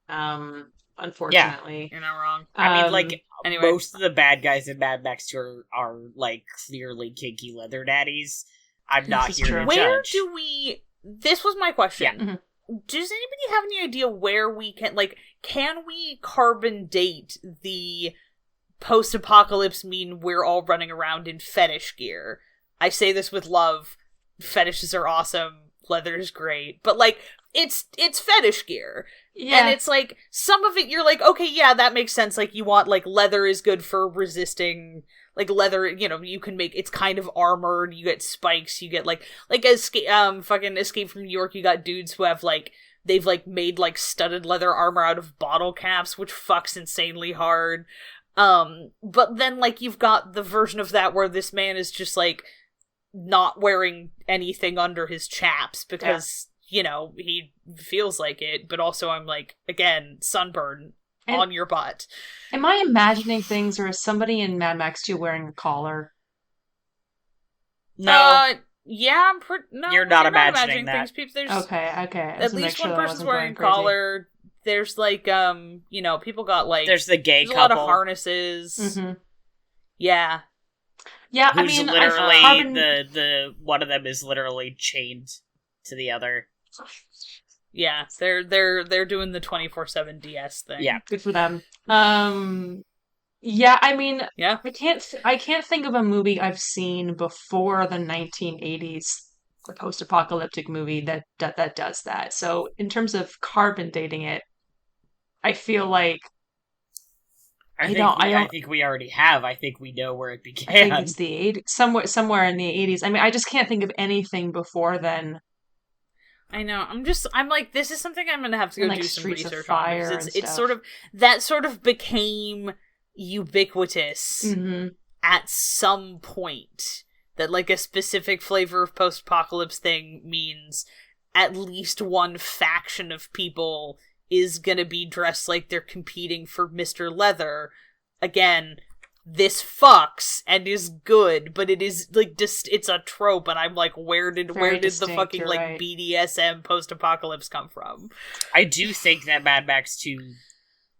unfortunately. You're not wrong. I mean, like, anyway. most of the bad guys in Mad Max 2 are like, clearly kinky leather daddies. I'm not This is here true. to Where judge. do we... This was my question. Yeah. Mhm. Does anybody have any idea where we can... Like, can we carbon date the post-apocalypse mean we're all running around in fetish gear? I say this with love. Fetishes are awesome. Leather is great. But, like, it's fetish gear. Yeah. And it's like, some of it you're like, okay, yeah, that makes sense. Like, you want, like, leather is good for resisting, like, leather, you know, you can make, it's kind of armored, you get spikes, you get, like fucking Escape from New York, you got dudes who have, like, they've, like, made, like, studded leather armor out of bottle caps, which fucks insanely hard. But then, like, you've got the version of that where this man is just, like, not wearing anything under his chaps because, you know, he feels like it, but also I'm like, again, sunburn on your butt. Am I imagining things, or is somebody in Mad Max 2 wearing a collar? No. Yeah, no, you're not imagining that. things. There's Okay. at least one person's wearing a collar. There's, like, you know, people got, like... There's the gay couple. A lot of harnesses. Mm-hmm. Yeah. Yeah, Who's I mean... literally, the one of them is literally chained to the other. Yeah, they're doing the 24/7 DS thing. Yeah. Good for them. Yeah, I mean... Yeah. I can't think of a movie I've seen before the 1980s, a post-apocalyptic movie that does that. So, in terms of carbon dating it, I feel like I think we already have. I think we know where it began. I think it's the 80s, somewhere in the 80s. I mean, I just can't think of anything before then. I know. I'm like, this is something I'm gonna have to go do some Streets of research Fire on. It's sort of that sort of became ubiquitous at some point. That, like, a specific flavor of post-apocalypse thing means at least one faction of people is gonna be dressed like they're competing for Mr. Leather. Again, this fucks and is good, but it is, like, just, it's a trope, and I'm like, where did the fucking, like, right. BDSM post-apocalypse come from? I do think that Mad Max 2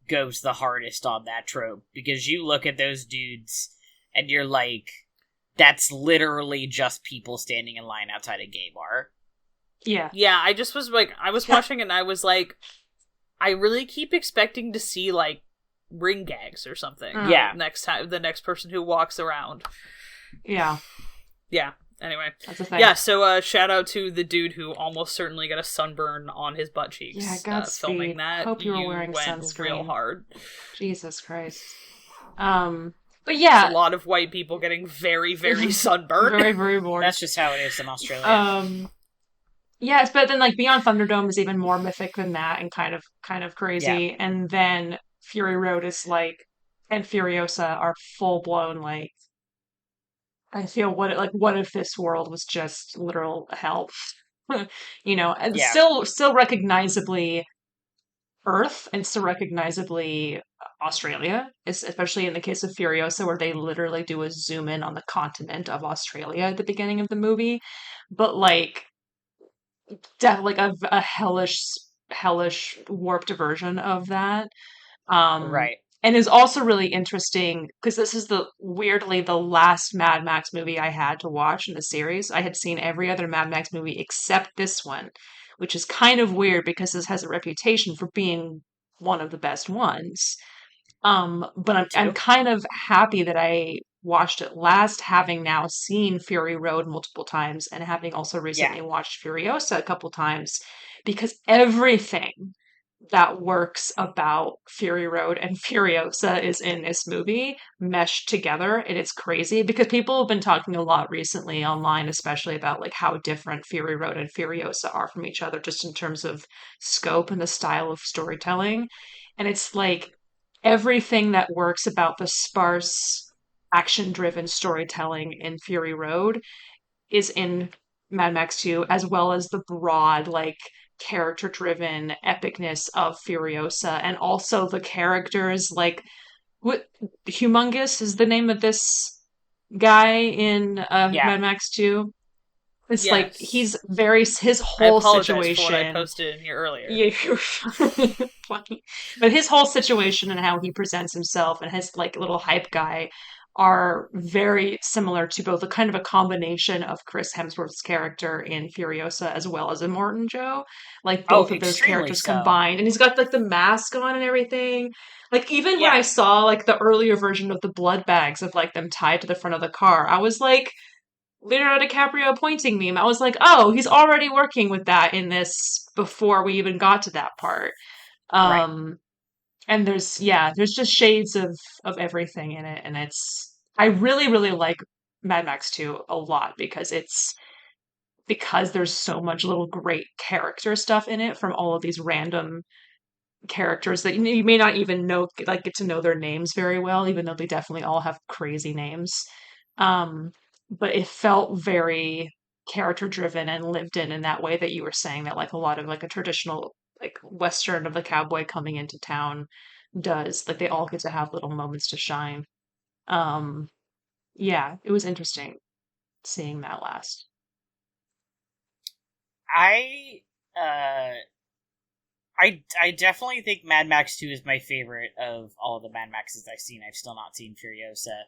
goes the hardest on that trope, because you look at those dudes, and you're like, that's literally just people standing in line outside a gay bar. Yeah. Yeah, I just was like, I was watching it and I was like, I really keep expecting to see, like, ring gags or something. Yeah. Next time, the next person who walks around. Yeah. Yeah. Anyway. That's a thing. Yeah, so shout out to the dude who almost certainly got a sunburn on his butt cheeks. Yeah, Godspeed. Filming that. Hope you were wearing went sunscreen. Real hard. Jesus Christ. But yeah. There's a lot of white people getting very, very sunburned. Very, very bored. That's just how it is in Australia. Yes, but then, like, Beyond Thunderdome is even more mythic than that and kind of crazy. Yeah. And then Fury Road is like, and Furiosa are full blown, like, I feel what if this world was just literal hell? You know, and still recognizably Earth and still recognizably Australia, especially in the case of Furiosa, where they literally do a zoom in on the continent of Australia at the beginning of the movie. But, like, like a hellish warped version of that. Right. And is also really interesting because this is weirdly the last Mad Max movie I had to watch in the series. I had seen every other Mad Max movie except this one, which is kind of weird because this has a reputation for being one of the best ones. But I'm kind of happy that I watched it last, having now seen Fury Road multiple times and having also recently watched Furiosa a couple times, because everything that works about Fury Road and Furiosa is in this movie meshed together, and it's crazy because people have been talking a lot recently online, especially about, like, how different Fury Road and Furiosa are from each other just in terms of scope and the style of storytelling. And it's like everything that works about the sparse action-driven storytelling in Fury Road is in Mad Max 2, as well as the broad, like, character-driven epicness of Furiosa, and also the characters, like, what Humongous is the name of this guy in Mad Max 2. It's like his whole situation. For what I posted in here earlier. Yeah, you're funny. But his whole situation and how he presents himself and his, like, little hype guy are very similar to both a kind of a combination of Chris Hemsworth's character in Furiosa as well as Immortan Joe. Like, both of those characters combined. And he's got, like, the mask on and everything. Like, even when I saw, like, the earlier version of the blood bags of, like, them tied to the front of the car, I was like, Leonardo DiCaprio pointing meme. I was like, oh, he's already working with that in this before we even got to that part. Right. And there's just shades of everything in it, and I really, really like Mad Max 2 a lot because there's so much little great character stuff in it from all of these random characters that you may not even know, like, get to know their names very well, even though they definitely all have crazy names. Um, but it felt very character driven and lived in that way that you were saying, that like a lot of like a traditional like Western of the cowboy coming into town does. Like they all get to have little moments to shine. Um, yeah, it was interesting seeing that last. I uh I definitely think Mad Max 2 is my favorite of all of the Mad Maxes I've seen. I've still not seen Furiosa.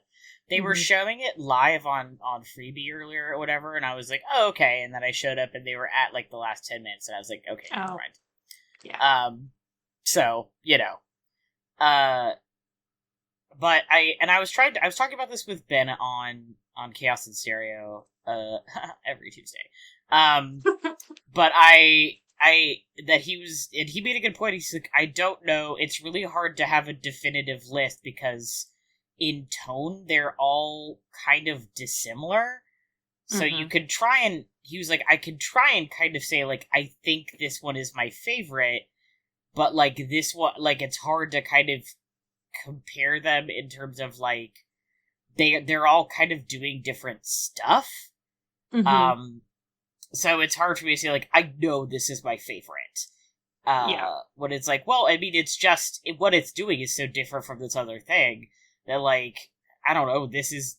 They were Mhm. showing it live on Freebie earlier or whatever, and I was like, oh, okay. And then I showed up and they were at like the last 10 minutes, and I was like, okay, never Oh, mind. yeah. So, Uh, but I was talking about this with Ben on Chaos and Stereo, every Tuesday. Um, but he made a good point. He's like, I don't know. It's really hard to have a definitive list because in tone they're all kind of dissimilar. So you Hmm. could try and he was like, I could try and kind of say like, I think this one is my favorite, but like this one, like it's hard to kind of compare them in terms of like they're all kind of doing different stuff. Hmm. Um, so it's hard for me to say like I know this is my favorite. Yeah. When it's like, well, I mean, it's just what it's doing is so different from this other thing that like I don't know, this is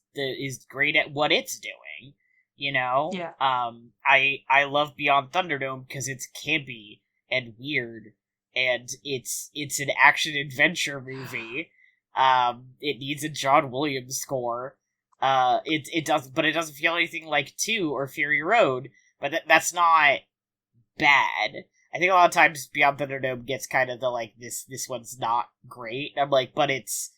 great at what it's doing. Yeah. I love Beyond Thunderdome because it's campy and weird, and it's an action adventure movie. It needs a John Williams score. It does, but it doesn't feel anything like 2 or Fury Road. But that's not bad. I think a lot of times Beyond Thunderdome gets kind of the like this one's not great. I'm like, but it's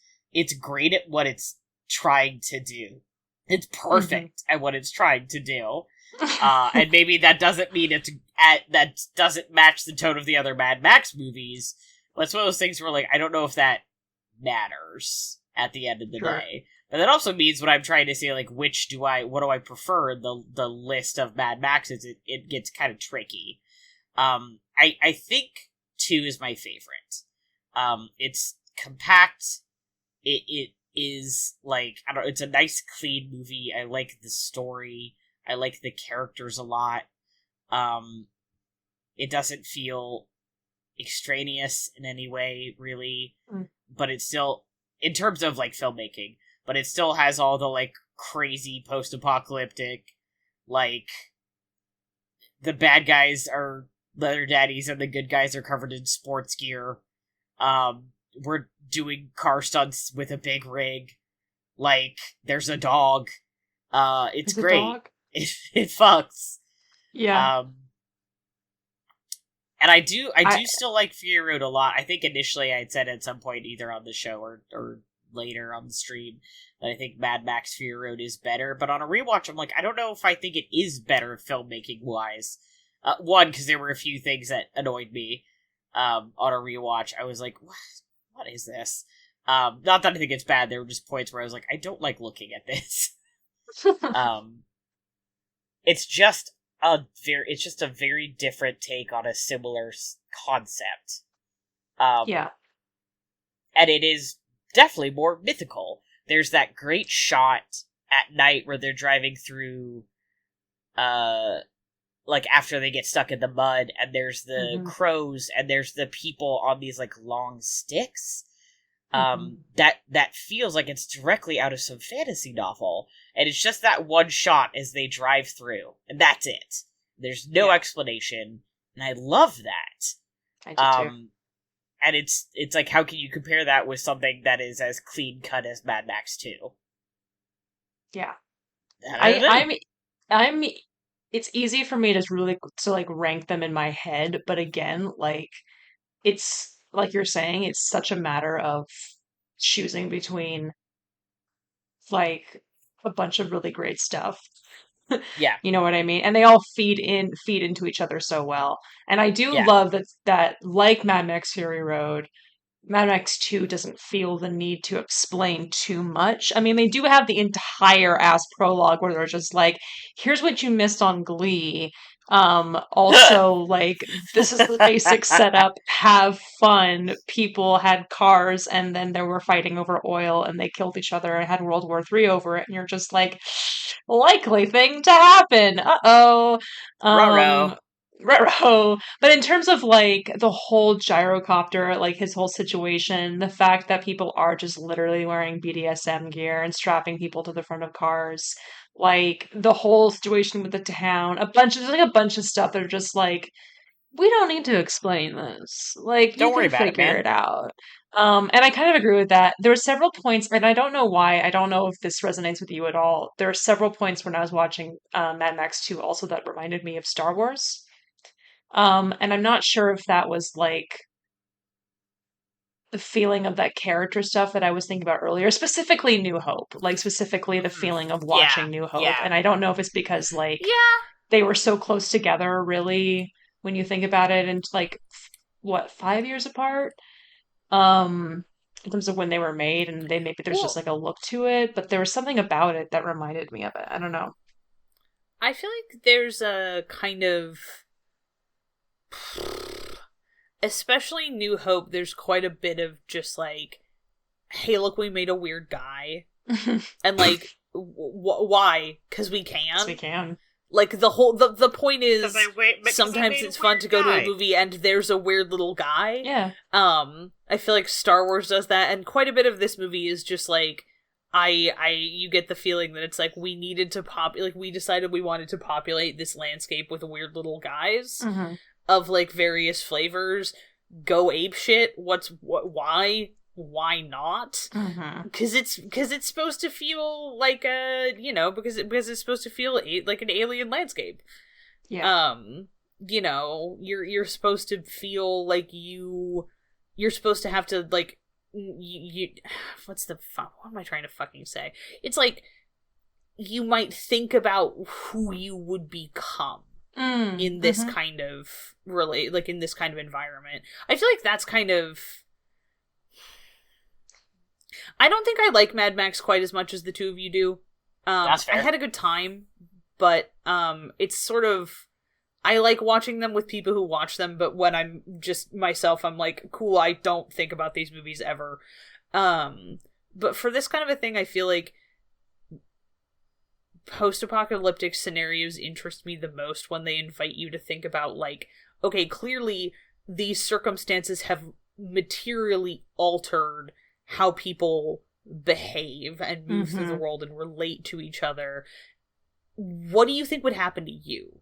great at what it's trying to do. It's Hmm. perfect at what it's trying to do. And maybe that doesn't mean that doesn't match the tone of the other Mad Max movies. But it's one of those things where like I don't know if that matters at the end of the Sure. day. But that also means when I'm trying to say like what do I prefer in the list of Mad Maxes, it gets kind of tricky. I think 2 is my favorite. It's compact. It is like I don't know, it's a nice clean movie. I like the story. I like the characters a lot. Um, it doesn't feel extraneous in any way, really, Mm. but it's still in terms of like filmmaking, but it still has all the like crazy post-apocalyptic, like the bad guys are leather daddies and the good guys are covered in sports gear. We're doing car stunts with a big rig. Like there's a dog. It's Is a great. dog? It fucks. Yeah. Um, and I do I still like Fury Road a lot. I think initially I'd said at some point either on the show or later on the stream that I think Mad Max Fury Road is better. But on a rewatch, I'm like, I don't know if I think it is better filmmaking wise. One, because there were a few things that annoyed me. On a rewatch, I was like, what is this? Not that I think it's bad. There were just points where I was like, I don't like looking at this. Um, it's just it's just a very different take on a similar concept. Um, yeah. and it is definitely more mythical. There's that great shot at night where they're driving through, like after they get stuck in the mud, and there's the Hmm. crows, and there's the people on these like long sticks. Hmm. That feels like it's directly out of some fantasy novel, and it's just that one shot as they drive through, and that's it. There's no Yeah. explanation, and I love I that. did too. And it's like, how can you compare that with something that is as clean cut as Mad Max 2? Yeah. I don't I know. I'm it's easy for me to really to like rank them in my head, but again, like it's like you're saying, it's such a matter of choosing between like a bunch of really great stuff. Yeah. You know what I mean? And they all feed into each other so well. And I do Yeah. love that like Mad Max Fury Road, Mad Max 2 doesn't feel the need to explain too much. I mean, they do have the entire ass prologue where they're just like, here's what you missed on Glee. Also, like, this is the basic setup. Have fun. People had cars and then they were fighting over oil and they killed each other and had World War III over it. And you're just like, likely thing to happen. Uh-oh. Ruh-roh. Ruh-roh. But in terms of like the whole gyrocopter, like his whole situation, the fact that people are just literally wearing BDSM gear and strapping people to the front of cars, like the whole situation with the town, there's like a bunch of stuff that are just like, we don't need to explain this. Like, Don't you worry can about it, figure man. it out. And I kind of agree with that. There were several points, and I don't know why. I don't know if this resonates with you at all. There are several points when I was watching Mad Max 2 also that reminded me of Star Wars. And I'm not sure if that was like the feeling of that character stuff that I was thinking about earlier, specifically New Hope, like specifically the feeling of watching New Hope. Yeah. And I don't know if it's because like Yeah. they were so close together, really, when you think about it, and like what, 5 years apart? In terms of when they were made, and they maybe there's just Well, like a look to it, but there was something about it that reminded me of it. I don't know. I feel like there's a kind of, especially New Hope, there's quite a bit of just like, hey, look, we made a weird guy. And like, why? Because we can. Yes, we can. Like the whole the point is Because sometimes it's fun to go to a movie and there's a weird little guy. Yeah. I feel like Star Wars does that, and quite a bit of this movie is just like you get the feeling that it's like we needed to we decided we wanted to populate this landscape with weird little guys of like various flavors. Go ape shit. Why not? Because it's supposed to feel like because it's supposed to feel like an alien landscape. Yeah. You're supposed to feel like you're supposed to have to like you what am I trying to fucking say? It's like you might think about who you would become in this kind of in this kind of environment. I feel like that's kind of, I don't think I like Mad Max quite as much as the two of you do. That's fair. I had a good time, but it's sort of, I like watching them with people who watch them, but when I'm just myself, I'm like, cool, I don't think about these movies ever. But for this kind of a thing, I feel like post-apocalyptic scenarios interest me the most when they invite you to think about, like, okay, clearly these circumstances have materially altered how people behave and move through the world and relate to each other. What do you think would happen to you?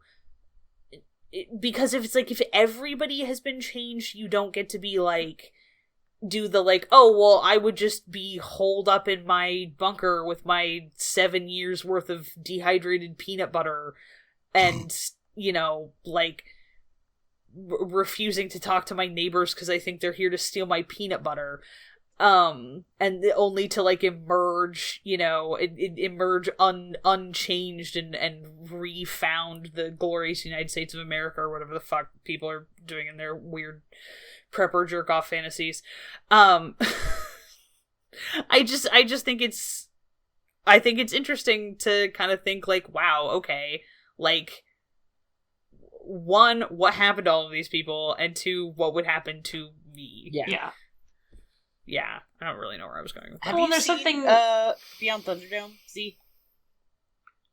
Because if it's like, if everybody has been changed, you don't get to be like, do the like, oh, well, I would just be holed up in my bunker with my 7 years worth of dehydrated peanut butter and, like, refusing to talk to my neighbors because I think they're here to steal my peanut butter. And only to like emerge, emerge unchanged and refound the glorious United States of America, or whatever the fuck people are doing in their weird prepper jerk off fantasies. I just think it's interesting to kind of think like, wow, okay, like, one, what happened to all of these people, and two, what would happen to me? Yeah, I don't really know where I was going with that. Have you seen, something Beyond Thunderdome? See?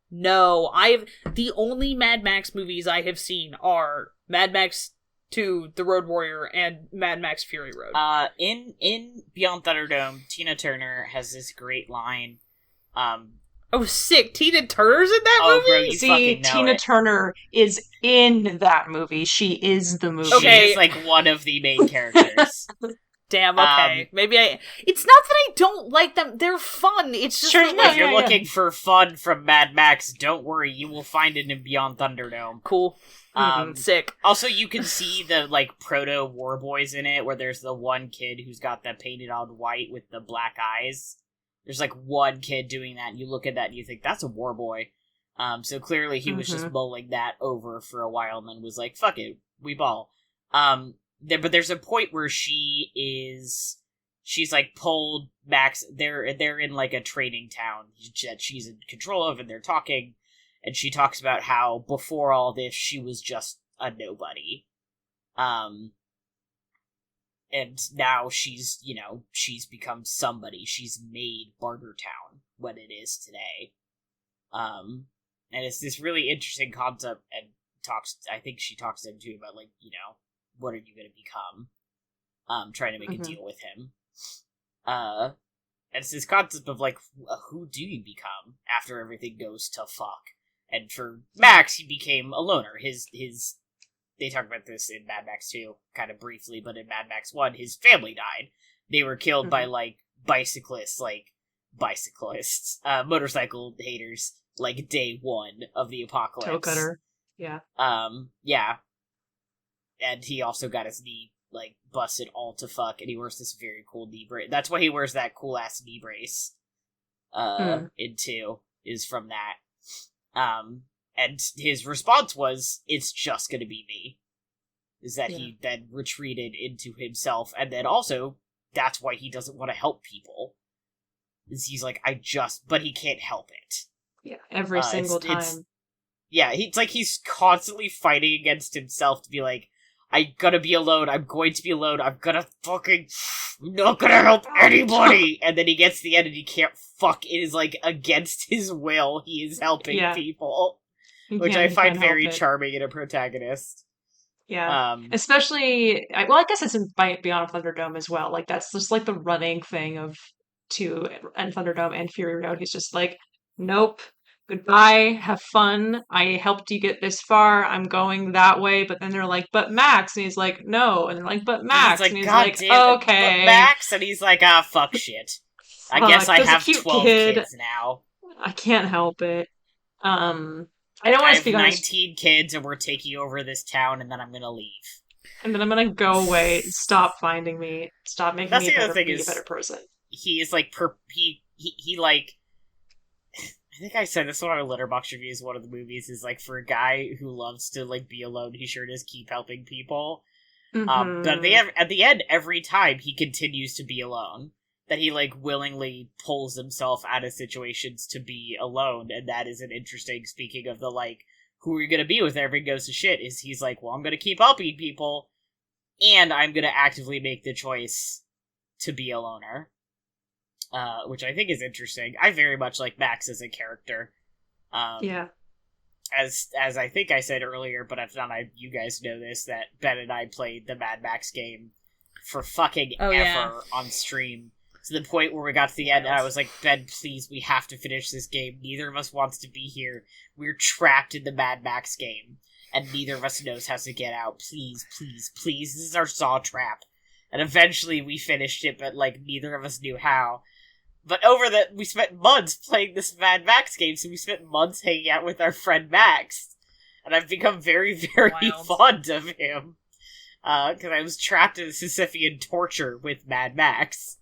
No, the only Mad Max movies I have seen are Mad Max 2, The Road Warrior, and Mad Max Fury Road. In Beyond Thunderdome, Tina Turner has this great line. Oh, sick! Tina Turner's in that movie? Bro, you See, fucking know Tina it. Turner is in that movie. She is the movie. Okay. She is like one of the main characters. Damn, okay. Maybe it's not that I don't like them. They're fun. It's just Sure, that, no, like, If you're looking for fun from Mad Max, don't worry, you will find it in Beyond Thunderdome. cool. Sick. Also, you can see the, like, proto-war boys in it, where there's the one kid who's got that painted on white with the black eyes. There's, like, one kid doing that, and you look at that and you think, that's a war boy. So clearly he was just Mhm. mulling that over for a while and then was like, fuck it, we ball. But there's a point where she's like pulled Max, they're in like a trading town that she's in control of, and they're talking, and she talks about how before all this she was just a nobody. And now she's become somebody. She's made Bartertown what it is today. And it's this really interesting concept, and I think she talks to him too about, like, what are you going to become? Trying to make a deal with him. And it's this concept of, like, who do you become after everything goes to fuck? And for Max, he became a loner. They talk about this in Mad Max 2, kind of briefly, but in Mad Max 1, his family died. They were killed by, like, motorcycle haters, like, day one of the apocalypse. Toe cutter. Yeah. Yeah. And he also got his knee, like, busted all to fuck, and he wears this very cool knee brace. That's why he wears that cool-ass knee brace, in 2, is from that. And his response was, it's just gonna be me. Is that he then retreated into himself, and then also, that's why he doesn't want to help people. Is he's like, but he can't help it. Yeah, every single time. It's like he's constantly fighting against himself to be like, I'm gonna be alone, I'm going to be alone, I'm not gonna help anybody! And then he gets to the end and he can't it is like against his will, he is helping people. Which I find very charming in a protagonist. Yeah. Especially, I guess it's in Beyond Thunderdome as well. Like, that's just like the running thing of 2 and Thunderdome and Fury Road. He's just like, nope, goodbye, have fun. I helped you get this far. I'm going that way. But then they're like, but Max. And he's like, no. And they're like, but Max. And he's like, okay. But Max. And he's like, fuck shit. I guess I have 12 kids now. I can't help it. I don't want to speak on 19 kids, and we're taking over this town, and then I'm gonna leave. And then I'm gonna go away. Stop finding me. Stop making me a better person. He is like he like. I think I said this one on our Letterboxd reviews. One of the movies is like, for a guy who loves to like be alone, he sure does keep helping people. But at the end, every time he continues to be alone. That he, like, willingly pulls himself out of situations to be alone, and that is an interesting, speaking of the, like, who are you gonna be with everything goes to shit, is he's like, well, I'm gonna keep helping people, and I'm gonna actively make the choice to be a loner. Which I think is interesting. I very much like Max as a character. As I think I said earlier, but if not, you guys know this, that Ben and I played the Mad Max game for fucking ever on stream. To the point where we got to the end, and I was like, Ben, please, we have to finish this game. Neither of us wants to be here. We're trapped in the Mad Max game, and neither of us knows how to get out. Please, please, please, this is our saw trap. And eventually we finished it, but, like, neither of us knew how. But we spent months playing this Mad Max game, so we spent months hanging out with our friend Max. And I've become very, very fond of him. Because I was trapped in Sisyphean torture with Mad Max.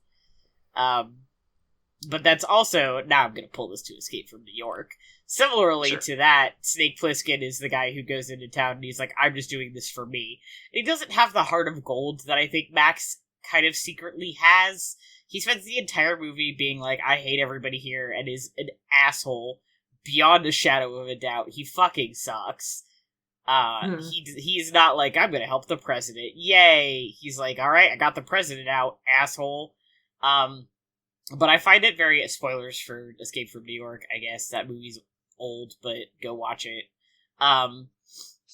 But that's also, now I'm gonna pull this to Escape from New York. Similarly to that, Snake Plissken is the guy who goes into town and he's like, I'm just doing this for me. And he doesn't have the heart of gold that I think Max kind of secretly has. He spends the entire movie being like, I hate everybody here, and is an asshole beyond a shadow of a doubt. He fucking sucks. He's not like, I'm gonna help the president. Yay! He's like, alright, I got the president out, asshole. But I find it very, spoilers for Escape from New York, I guess, that movie's old, but go watch it,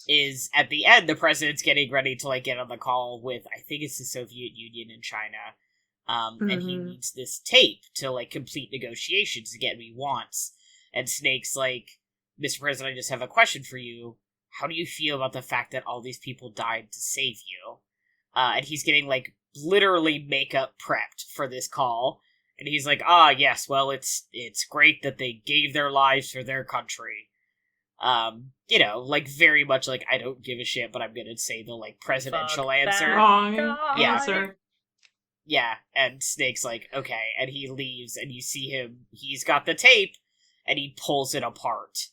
is at the end, the president's getting ready to, like, get on the call with, I think it's the Soviet Union and China, and he needs this tape to, like, complete negotiations to get what he wants, and Snake's like, Mr. President, I just have a question for you. How do you feel about the fact that all these people died to save you? And he's getting, like, literally makeup prepped for this call, and he's like, yes, well, it's great that they gave their lives for their country. Like, very much like, I don't give a shit, but I'm gonna say the, like, presidential answer. Wrong answer. Yeah, and Snake's like, okay, and he leaves, and you see him, he's got the tape, and he pulls it apart.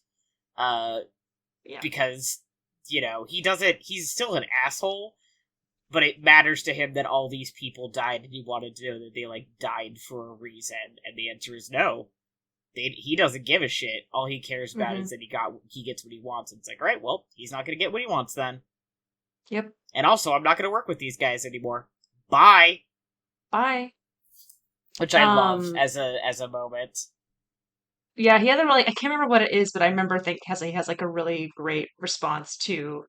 Because, he's still an asshole, but it matters to him that all these people died, and he wanted to know that they, died for a reason, and the answer is no. He doesn't give a shit. All he cares about is that he gets what he wants, and it's like, alright, well, he's not gonna get what he wants then. Yep. And also, I'm not gonna work with these guys anymore. Bye! Bye. Which I love as a moment. Yeah, he hasn't really. I can't remember what it is, but I remember he has a really great response to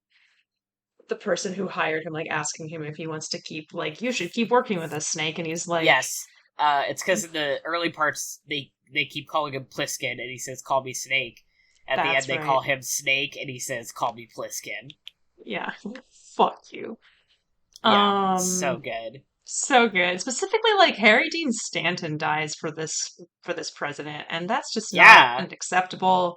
the person who hired him, asking him if he wants to keep, you should keep working with us, Snake, and he's like, yes, it's because in the early parts they keep calling him Pliskin, and he says, "Call me Snake." At the end, they call him Snake, and he says, "Call me Pliskin." Yeah, fuck you. Yeah, so good. So good. Specifically, Harry Dean Stanton dies for this president, and that's just not unacceptable.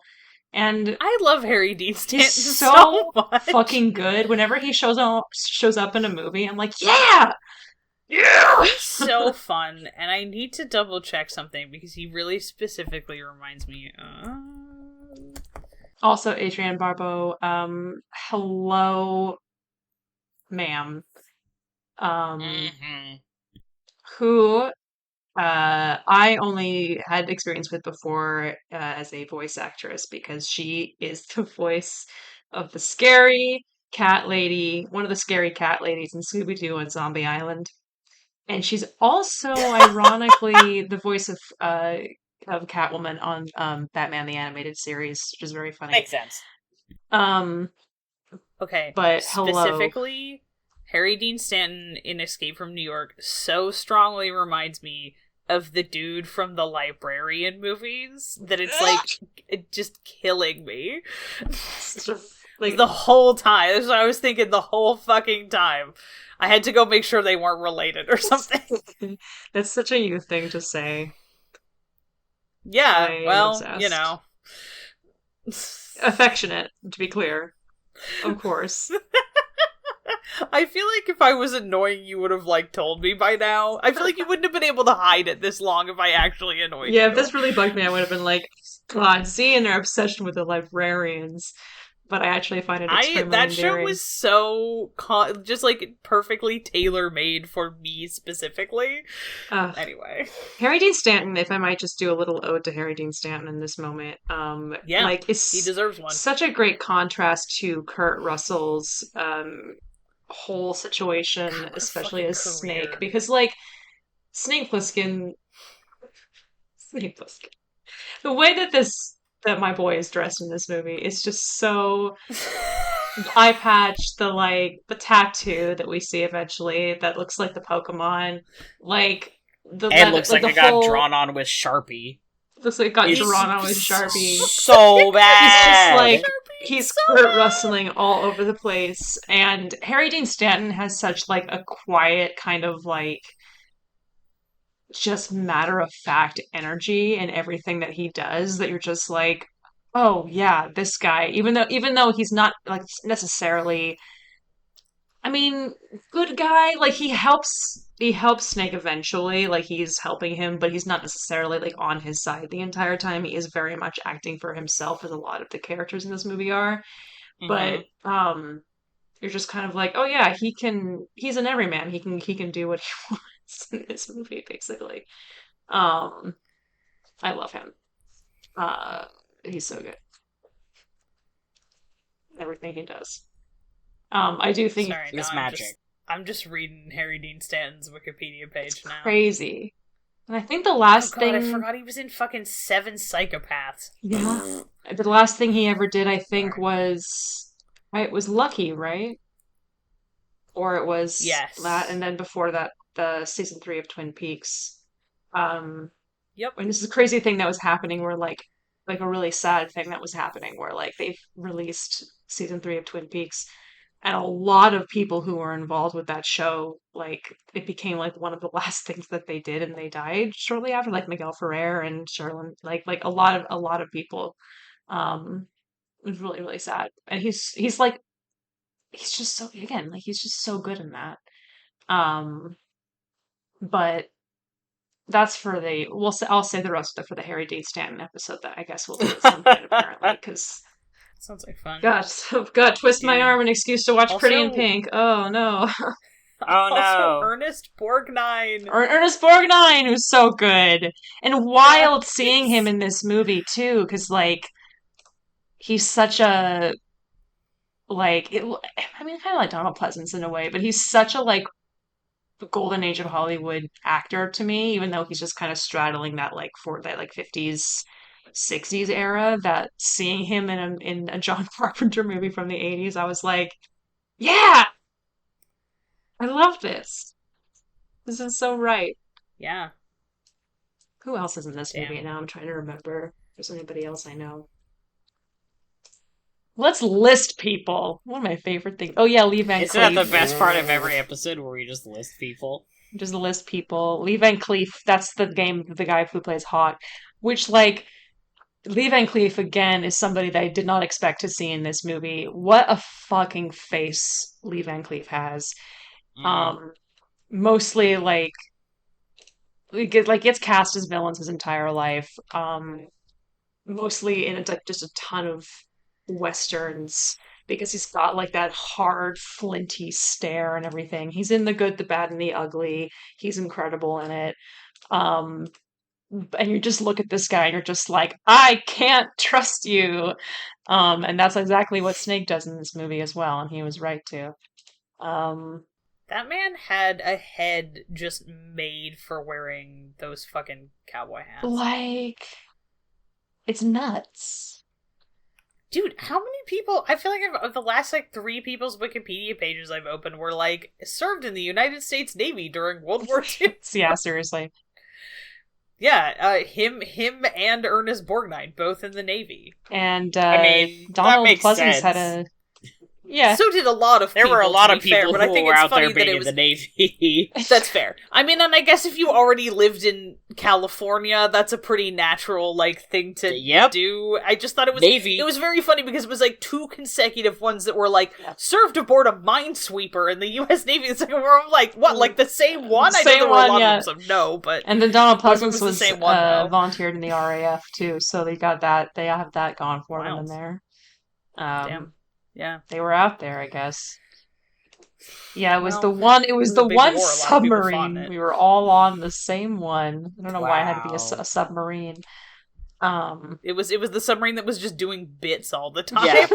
And I love Harry Dean Stanton so much. Fucking good. Whenever he shows up in a movie, I'm like, yeah! He's so fun, and I need to double check something because he really specifically reminds me of... Also, Adrienne Barbeau, hello, ma'am. Who I only had experience with before as a voice actress, because she is the voice of the scary cat lady, one of the scary cat ladies in Scooby-Doo on Zombie Island. And she's also, ironically, the voice of Catwoman on Batman the Animated Series, which is very funny. Makes sense. Okay, but specifically, Harry Dean Stanton in Escape from New York so strongly reminds me of the dude from the Librarian movies that it's just killing me. The whole time. That's what I was thinking the whole fucking time. I had to go make sure they weren't related or something. That's such a you thing to say. Yeah, Affectionate, to be clear. Of course. I feel like if I was annoying, you would have, told me by now. I feel like you wouldn't have been able to hide it this long if I actually annoyed you. Yeah, if this really bugged me, I would have been like, God, Z and their obsession with the librarians. But I actually find it extremely that endearing. show was so just perfectly tailor-made for me specifically. Anyway, Harry Dean Stanton, if I might just do a little ode to Harry Dean Stanton in this moment, he deserves one. Such a great contrast to Kurt Russell's whole situation, especially as Snake, because Snake Plissken, the way that my boy is dressed in this movie is just so eye patch, the tattoo that we see eventually that looks like the Pokemon, it looks like it got drawn on with Sharpie. Looks like it got drawn on with Sharpie. So bad. He's Kurt Rustling all over the place, and Harry Dean Stanton has such a quiet kind of just matter-of-fact energy in everything that he does, that you're just like, oh yeah, this guy, even though he's not necessarily, I mean, good guy, he helps Snake eventually, he's helping him, but he's not necessarily on his side the entire time. He is very much acting for himself, as a lot of the characters in this movie are. But you're just kind of like, oh yeah, he's an everyman. He can do what he wants in this movie, basically. I love him. He's so good. Everything he does. I do think it's magic. I'm just reading Harry Dean Stanton's Wikipedia page now. Crazy. And I think the last thing... I forgot he was in fucking 7 Psychopaths. Yeah. The last thing he ever did, I think, was... It was Lucky, right? Or it was... Yes. That, and then before that, the season 3 of Twin Peaks. Yep. And this is a crazy thing that was happening where, a really sad thing that was happening where, they've released season 3 of Twin Peaks, and a lot of people who were involved with that show, it became one of the last things that they did, and they died shortly after, Miguel Ferrer and Sherlyn, a lot of people. It was really, really sad. And he's just so, again, he's just so good in that. But that's for I'll say the rest of it for the Harry Dean Stanton episode that I guess we'll do at some point, apparently, because Sounds like fun. God, twist my arm, an excuse to watch Pretty in Also- Pink. Oh no. Oh Also, no. Ernest Borgnine. Ernest Borgnine, who's so good. And wild seeing him in this movie, too, because, like, he's such a, like, I mean, kind of like Donald Pleasance in a way, but he's such a, like, golden age of Hollywood actor to me, even though he's just kind of straddling that, like, 50s, 60s era, that seeing him in a John Carpenter movie from the 80s, I was like, yeah! I love this. This is so right. Yeah. Who else is in this movie? Damn. Now I'm trying to remember if there's anybody else I know. Let's list people. One of my favorite things. Oh yeah, Lee Van Isn't that Cleef. the best part of every episode where we just list people? Just list people. Lee Van Cleef. That's the game. The guy who plays Hawk. Which, like, Lee Van Cleef again is somebody that I did not expect to see in this movie. What a fucking face Lee Van Cleef has. Mostly like gets cast as villains his entire life. Mostly in just a ton of westerns because he's got like that hard, flinty stare and everything. He's in The Good, the Bad, and the Ugly. He's incredible in it. And you just look at this guy and you're just like, I can't trust you. And that's exactly what Snake does in this movie as well, and he was right to. That man had a head just made for wearing those fucking cowboy hats. Like, it's nuts. Dude, how many people... I feel like of the last, like, 3 people's Wikipedia pages I've opened were, like, served in the United States Navy during World War II. Yeah, seriously. Yeah, him and Ernest Borgnine, both in the Navy. And, I mean, that Donald makes Pleasance sense. had a... Yeah. So did a lot of people, There were a lot of to be fair, people but I who think were it's out funny there that being it in was... the Navy. That's fair. I mean, and I guess if you already lived in California, that's a pretty natural, like, thing to Yep. do. I just thought it was... Navy. It was very funny because it was, like, 2 consecutive ones that were, like, served aboard a minesweeper in the U.S. Navy. It's like, where I'm like, what, like, the same one? I know Same there were a one, lot yeah. of them, so no, but... And then Donald It was Pleasance the was same one, though. volunteered in the RAF too, so they got that. They have that going for them in Wild. there. Damn. Yeah. They were out there, I guess. Yeah, it was Well, the one. It was it was a the big one war, a lot of people fought in submarine. it. We were all on the same one. I don't know why it had to be Wow. a submarine. It was the submarine that was just doing bits all the time. Yeah.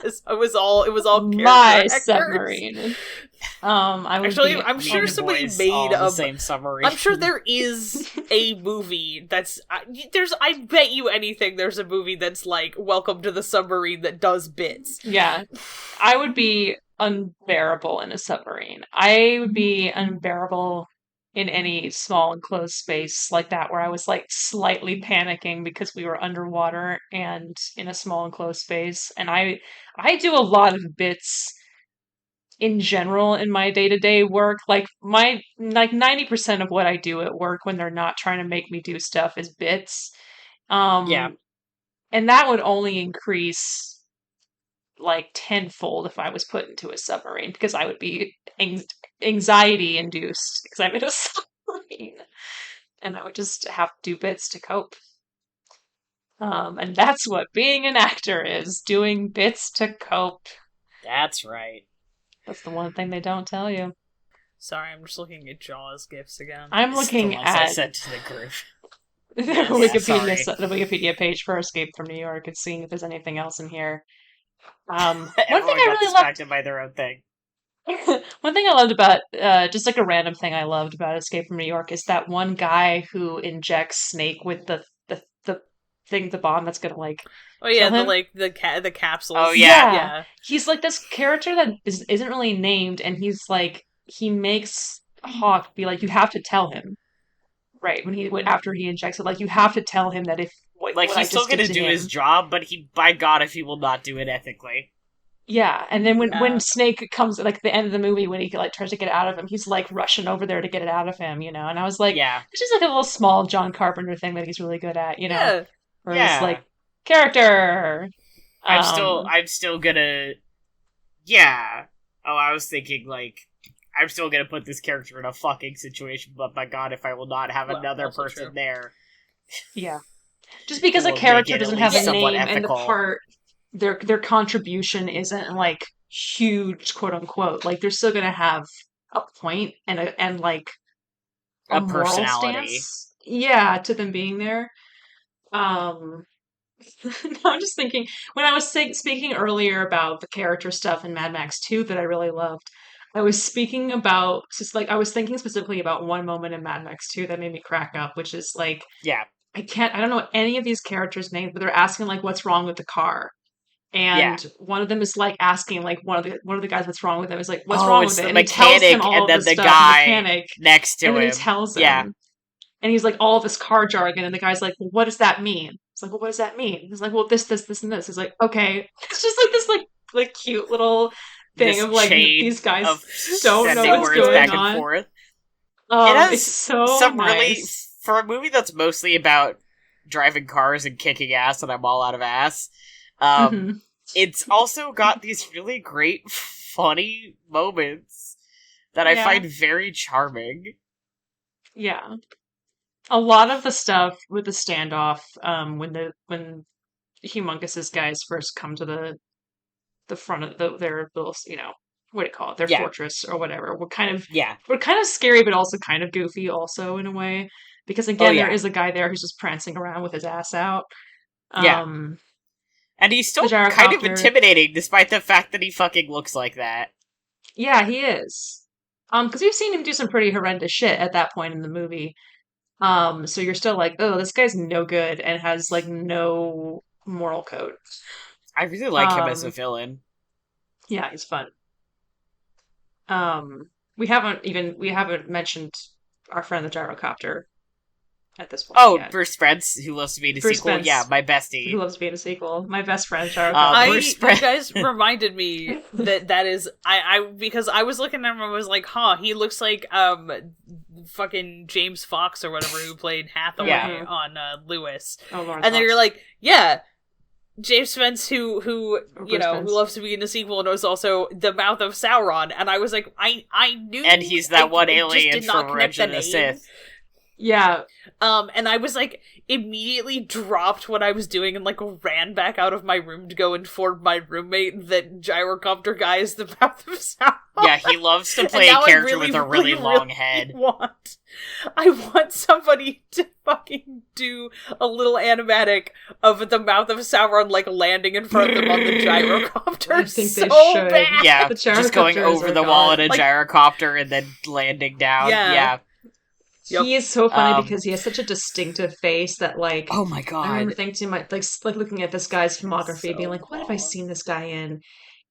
It was all character My actors. submarine. I would Actually, be- I'm Me sure and the somebody boys made all in the a... same submarine. I'm sure there is a movie that's... I bet you anything there's a movie that's like Welcome to the Submarine that does bits. Yeah, I would be unbearable in a submarine. I would be unbearable in any small enclosed space like that where I was like slightly panicking because we were underwater and in a small enclosed space. And I do a lot of bits in general in my day-to-day work. Like 90% of what I do at work when they're not trying to make me do stuff is bits. Yeah. And that would only increase like tenfold if I was put into a submarine because I would be anxiety induced because I'm in a submarine and I would just have to do bits to cope. And that's what being an actor is, doing bits to cope. That's right. That's the one thing they don't tell you. Sorry, I'm just looking at Jaws gifs again. I'm It's looking the ones I at sent to the group. the sorry. Wikipedia page for Escape from New York and seeing if there's anything else in here. One thing Everyone I got really loved distracted by their own thing. one thing I loved about, just like a random thing I loved about Escape from New York is that one guy who injects Snake with the thing, the bomb that's gonna like. Oh yeah, kill him? the capsules. Oh, yeah. yeah. He's like this character that isn't really named, and he's like he makes Hawk be like, you have to tell him, right? After he injects it, like you have to tell him that if Like, what I he's still just did gonna to do him- his job, but by God, if he will not do it ethically. Yeah, and then when Yeah. Snake comes, like the end of the movie, when he like tries to get it out of him, he's like rushing over there to get it out of him, And I was like, Yeah. it's just like a little small John Carpenter thing that he's really good at, Yeah. Where Yeah. it's like character. I'm still gonna... Yeah. Oh, I was thinking, like, I'm still gonna put this character in a fucking situation, but by God, if I will not have Well, another also person true. there. Yeah. Just because It a will character make it doesn't at have a least somewhat name and the ethical. part their contribution isn't like huge, quote unquote. Like they're still gonna have a point and like a A moral personality. stance, yeah, to them being there. Um, now I'm just thinking when I was speaking earlier about the character stuff in Mad Max 2 that I really loved. I was speaking about just like I was thinking specifically about one moment in Mad Max 2 that made me crack up, which is like Yeah. I don't know any of these characters' names, but they're asking like what's wrong with the car. Yeah. And one of them is like asking like one of the guys what's wrong with him is like what's Oh, wrong it's with it, the and he tells him mechanic all and of then this the stuff, the guy mechanic, next and to then he him. tells Yeah. him, and he's like all of this car jargon, and the guy's like, well, what does that mean? It's like, well, what does that mean? He's like, well, this, and this. He's like, okay, it's just like this like cute little thing This of like chain these guys of don't know sending what's words going back and on. forth. It It's has so some really, nice. for a movie that's mostly about driving cars and kicking ass, and I'm all out of ass. Hmm. It's also got these really great, funny moments that I Yeah. find very charming. Yeah. A lot of the stuff with the standoff, when Humongous's guys first come to the front of their little, what do you call it, their Yeah. fortress or whatever, we're kind Yeah. of scary, but also kind of goofy, also in a way, because again, yeah. there is a guy there who's just prancing around with his ass out. Yeah. Um, And he's the still kind of gyrocopter, intimidating, despite the fact that he fucking looks like that. yeah, he is. Because we've seen him do some pretty horrendous shit at that point in the movie. So you're still like, oh, this guy's no good and has like no moral code. I really like him as a Um, villain. yeah, he's fun. We haven't mentioned our friend the gyrocopter at this point Oh, yet. Bruce Spence, who loves to be in a Bruce sequel. Spence, Yeah, my who bestie. loves being a sequel. My best friend, Bruce gyrocopter. You guys reminded me that is because I was looking at him and was like, huh, he looks like fucking James Fox or whatever who played Hathaway Yeah. on Lewis. Oh, Lawrence And then Fox. you're like, yeah, James Spence who Bruce Spence. who loves to be in a sequel and was also the mouth of Sauron, and I was like, I knew, And he's that one just alien did not from connect Revenge of the name. Sith. Yeah, And I was like, immediately dropped what I was doing and like ran back out of my room to go inform my roommate that gyrocopter guy is the mouth of Sauron. Yeah, he loves to play a character with a really long head. I want somebody to fucking do a little animatic of the mouth of Sauron like landing in front of them on the gyrocopter. I think they so should. bad. Yeah, The just going gyrocopters over are the wall in gone. a Like- gyrocopter and then landing down. Yeah. Yep. He is so funny Um, because he has such a distinctive face that like Oh my I god. remember thinking to my like looking at this guy's filmography, So being like, what have I long. seen this guy in?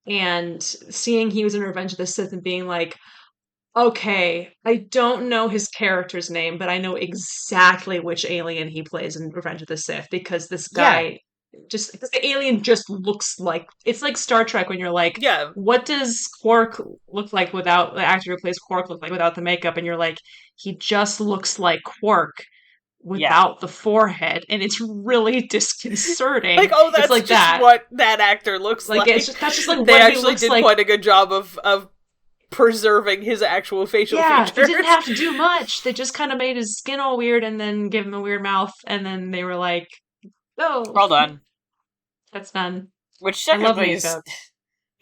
And seeing he was in Revenge of the Sith and being like, okay, I don't know his character's name, but I know exactly which alien he plays in Revenge of the Sith because this guy because the alien just looks like it's like Star Trek when you're like, Yeah. what does Quark look like without the actor who plays Quark look like without the makeup? And you're like, he just looks like Quark without the forehead, and it's really disconcerting. Like, oh, that's it's like just that. what that actor looks like. That's just like They what he actually looks did like. quite a good job of preserving his actual facial Yeah, features. they didn't have to do much. They just kind of made his skin all weird and then gave him a weird mouth, and then they were like, "Oh, Well done. that's done." Which I love technically is makeup.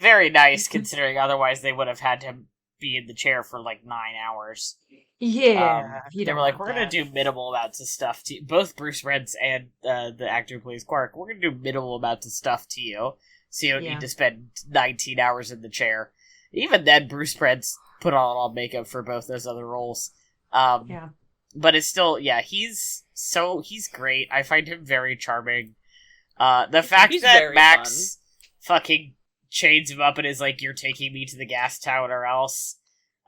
very nice, considering otherwise they would have had him be in the chair for like 9 hours. Yeah, you They don't were like, want we're going that. to do minimal amounts of stuff to you. Both Bruce Spence and the actor who plays Quark, we're going to do minimal amounts of stuff to you, so you don't Yeah. need to spend 19 hours in the chair. Even then, Bruce Spence put on all makeup for both those other roles. Yeah. But it's still, he's great. I find him very charming. The fact He's that very Max fucking chains him up and is like, you're taking me to the gas town or else.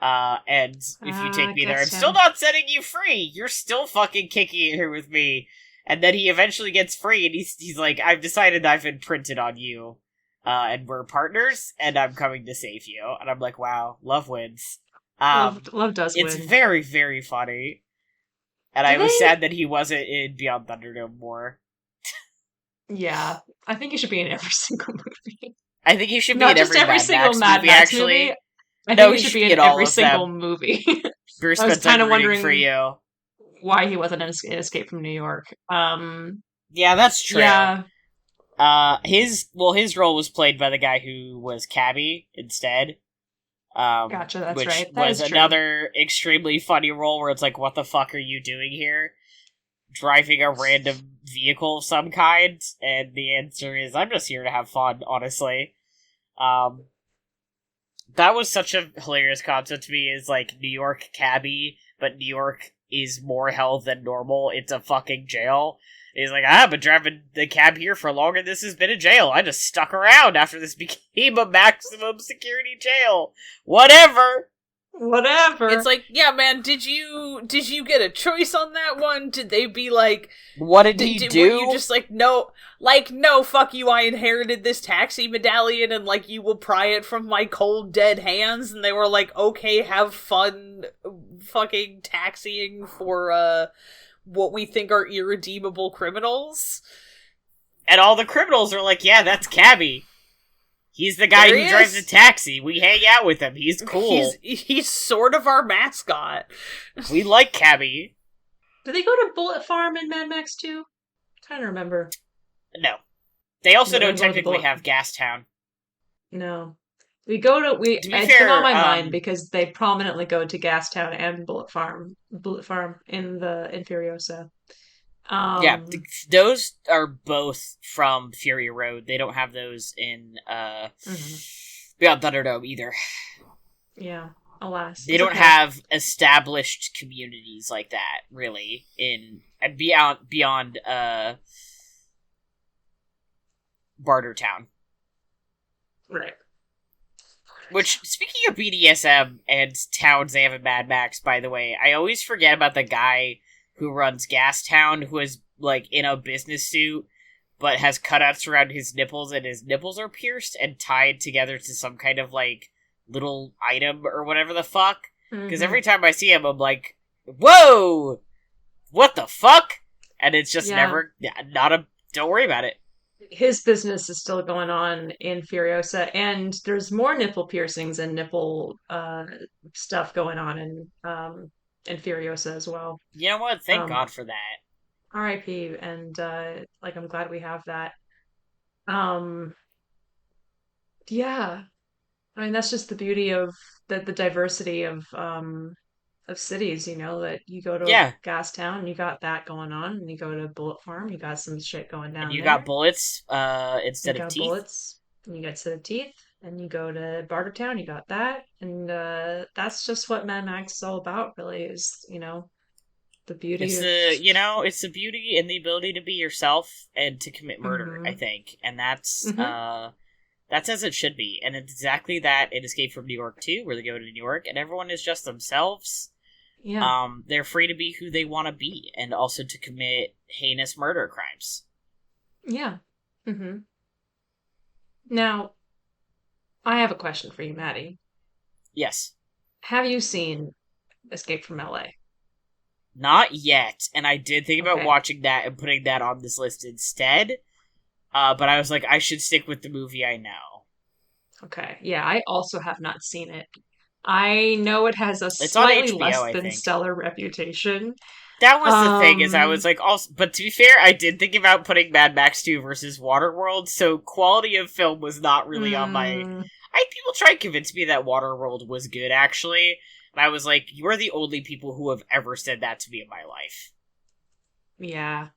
And if you take me there, I'm gas still town. not setting you free. You're still fucking kicking it here with me. And then he eventually gets free and he's like, I've decided I've imprinted on you. And we're partners and I'm coming to save you. And I'm like, wow, love wins. Love does It's win. very, very funny. And Do I was they- sad that he wasn't in Beyond Thunderdome more. Yeah, I think he should be in every single movie. I think he should be Not in just every Mad single Max Mad movie, Max actually. movie. I No, think he he should should be be in in all every of single them. movie. Bruce I was Spence, I'm kinda rooting wondering for you. Why he wasn't in Escape from New York. Yeah, that's true. Yeah, His role was played by the guy who was Cabby instead. Gotcha, that's which right. That was is true. another extremely funny role where it's like, what the fuck are you doing here? Driving a random vehicle of some kind? And the answer is, I'm just here to have fun, honestly. That was such a hilarious concept to me, is like New York Cabby, but New York is more hell than normal. It's a fucking jail. He's like, I've been driving the cab here for longer than this has been a jail. I just stuck around after this became a maximum security jail. Whatever. It's like, yeah, man, did you get a choice on that one? Did they be like, what did he do? Were you just like, no, fuck you, I inherited this taxi medallion and like you will pry it from my cold dead hands? And they were like, okay, have fun fucking taxiing for what we think are irredeemable criminals. And all the criminals are like, yeah, that's Cabby. He's the guy who drives the taxi. We hang out with him. He's cool. He's sort of our mascot. We like Cabby. Did they go to Bullet Farm in Mad Max 2? I'm trying to remember. No. They also don't technically have Gastown. No. It's been on my mind because they prominently go to Gastown and Bullet Farm in Furiosa. Those are both from Fury Road. They don't have those in Beyond Thunderdome either. Yeah, alas. They don't have established communities like that, really, beyond Bartertown. Right. Which, speaking of BDSM and towns they have in Mad Max, by the way, I always forget about the guy who runs Gastown, who is, like, in a business suit, but has cutouts around his nipples, and his nipples are pierced and tied together to some kind of, like, little item or whatever the fuck. Because every time I see him, I'm like, whoa! What the fuck? And it's just don't worry about it. His business is still going on in Furiosa, and there's more nipple piercings and nipple stuff going on in Furiosa as well. You know what? Thank God for that. R.I.P. And I'm glad we have that. Yeah, I mean that's just the beauty of the diversity of cities. You know, that you go to Gastown, you got that going on, and you go to Bullet Farm, you got some shit going down. And you there. Got bullets instead of teeth. Bullets, and you got instead of teeth. And you go to Bartertown, you got that, and that's just what Mad Max is all about. Really, is the beauty. It's the beauty and the ability to be yourself and to commit murder. I think, and that's as it should be, and it's exactly that in Escape from New York 2, where they go to New York and everyone is just themselves. Yeah. They're free to be who they want to be, and also to commit heinous murder crimes. Yeah. Mm-hmm. Now, I have a question for you, Matty. Yes. Have you seen Escape from LA? Not yet, and I did think about watching that and putting that on this list instead, but I was like, I should stick with the movie I know. Okay, yeah, I also have not seen it. I know it has a slightly less than stellar reputation. That was the thing, is I was like, also, but to be fair, I did think about putting Mad Max 2 versus Waterworld, so quality of film was not really on my... People try to convince me that Waterworld was good, actually, and I was like, you're the only people who have ever said that to me in my life. Yeah.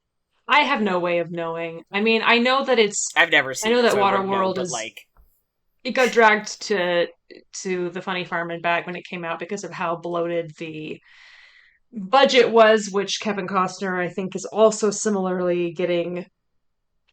I have no way of knowing. I mean, I know that it's... I've never seen it, I know that so Waterworld is... It got dragged to the Funny Farm and back when it came out because of how bloated the budget was, which Kevin Costner, I think, is also similarly getting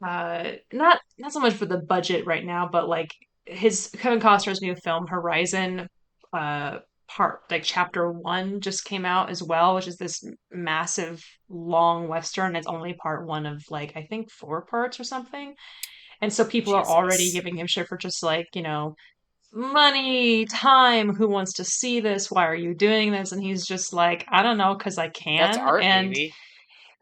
not so much for the budget right now, but like Kevin Costner's new film Horizon chapter 1 just came out as well, which is this massive long western. It's only part 1 of like I think 4 parts or something. And so people are already giving him shit for just like, money, time, who wants to see this? Why are you doing this? And he's just like, I don't know, because I can. That's art, baby.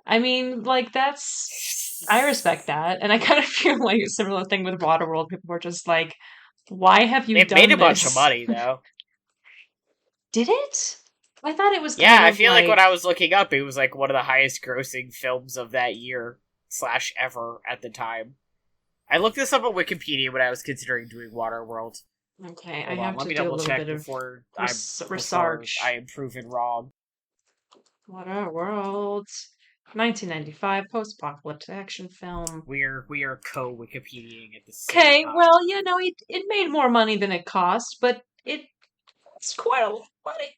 I mean, like, I respect that. And I kind of feel like a similar thing with Waterworld. People were just like, why have you done this? It made a bunch of money, though. Did it? I thought it was I feel like when I was looking up, it was like one of the highest grossing films of that year / ever at the time. I looked this up on Wikipedia when I was considering doing Waterworld. Okay, Hold I on, have let to me do a double little check bit of before research. I am proven wrong. Waterworld, 1995 post-apocalyptic action film. We are co-Wikipediaing at the same Okay, time. well, it made more money than it cost, but it's quite a lot of money.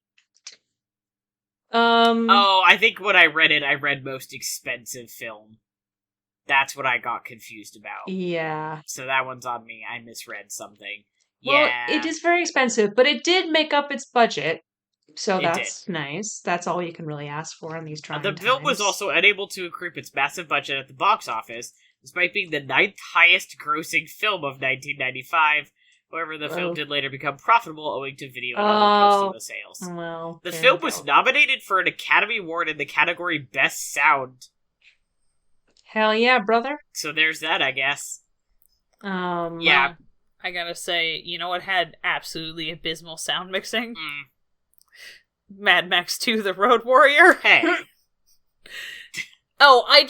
Oh, I think when I read most expensive film. That's what I got confused about. Yeah. So that one's on me. I misread something. Well, Yeah. it is very expensive, but it did make up its budget. So It that's nice. That's all you can really ask for in these trying The film was times. also unable to recoup its massive budget at the box office, despite being the 9th highest grossing film of 1995. However, the film did later become profitable owing to video and other post sales. Well, the film was nominated for an Academy Award in the category Best Sound. Hell yeah, brother. So there's that, I guess. Yeah. Well, I gotta say, you know what had absolutely abysmal sound mixing? Mad Max 2 The Road Warrior. Hey. Oh, I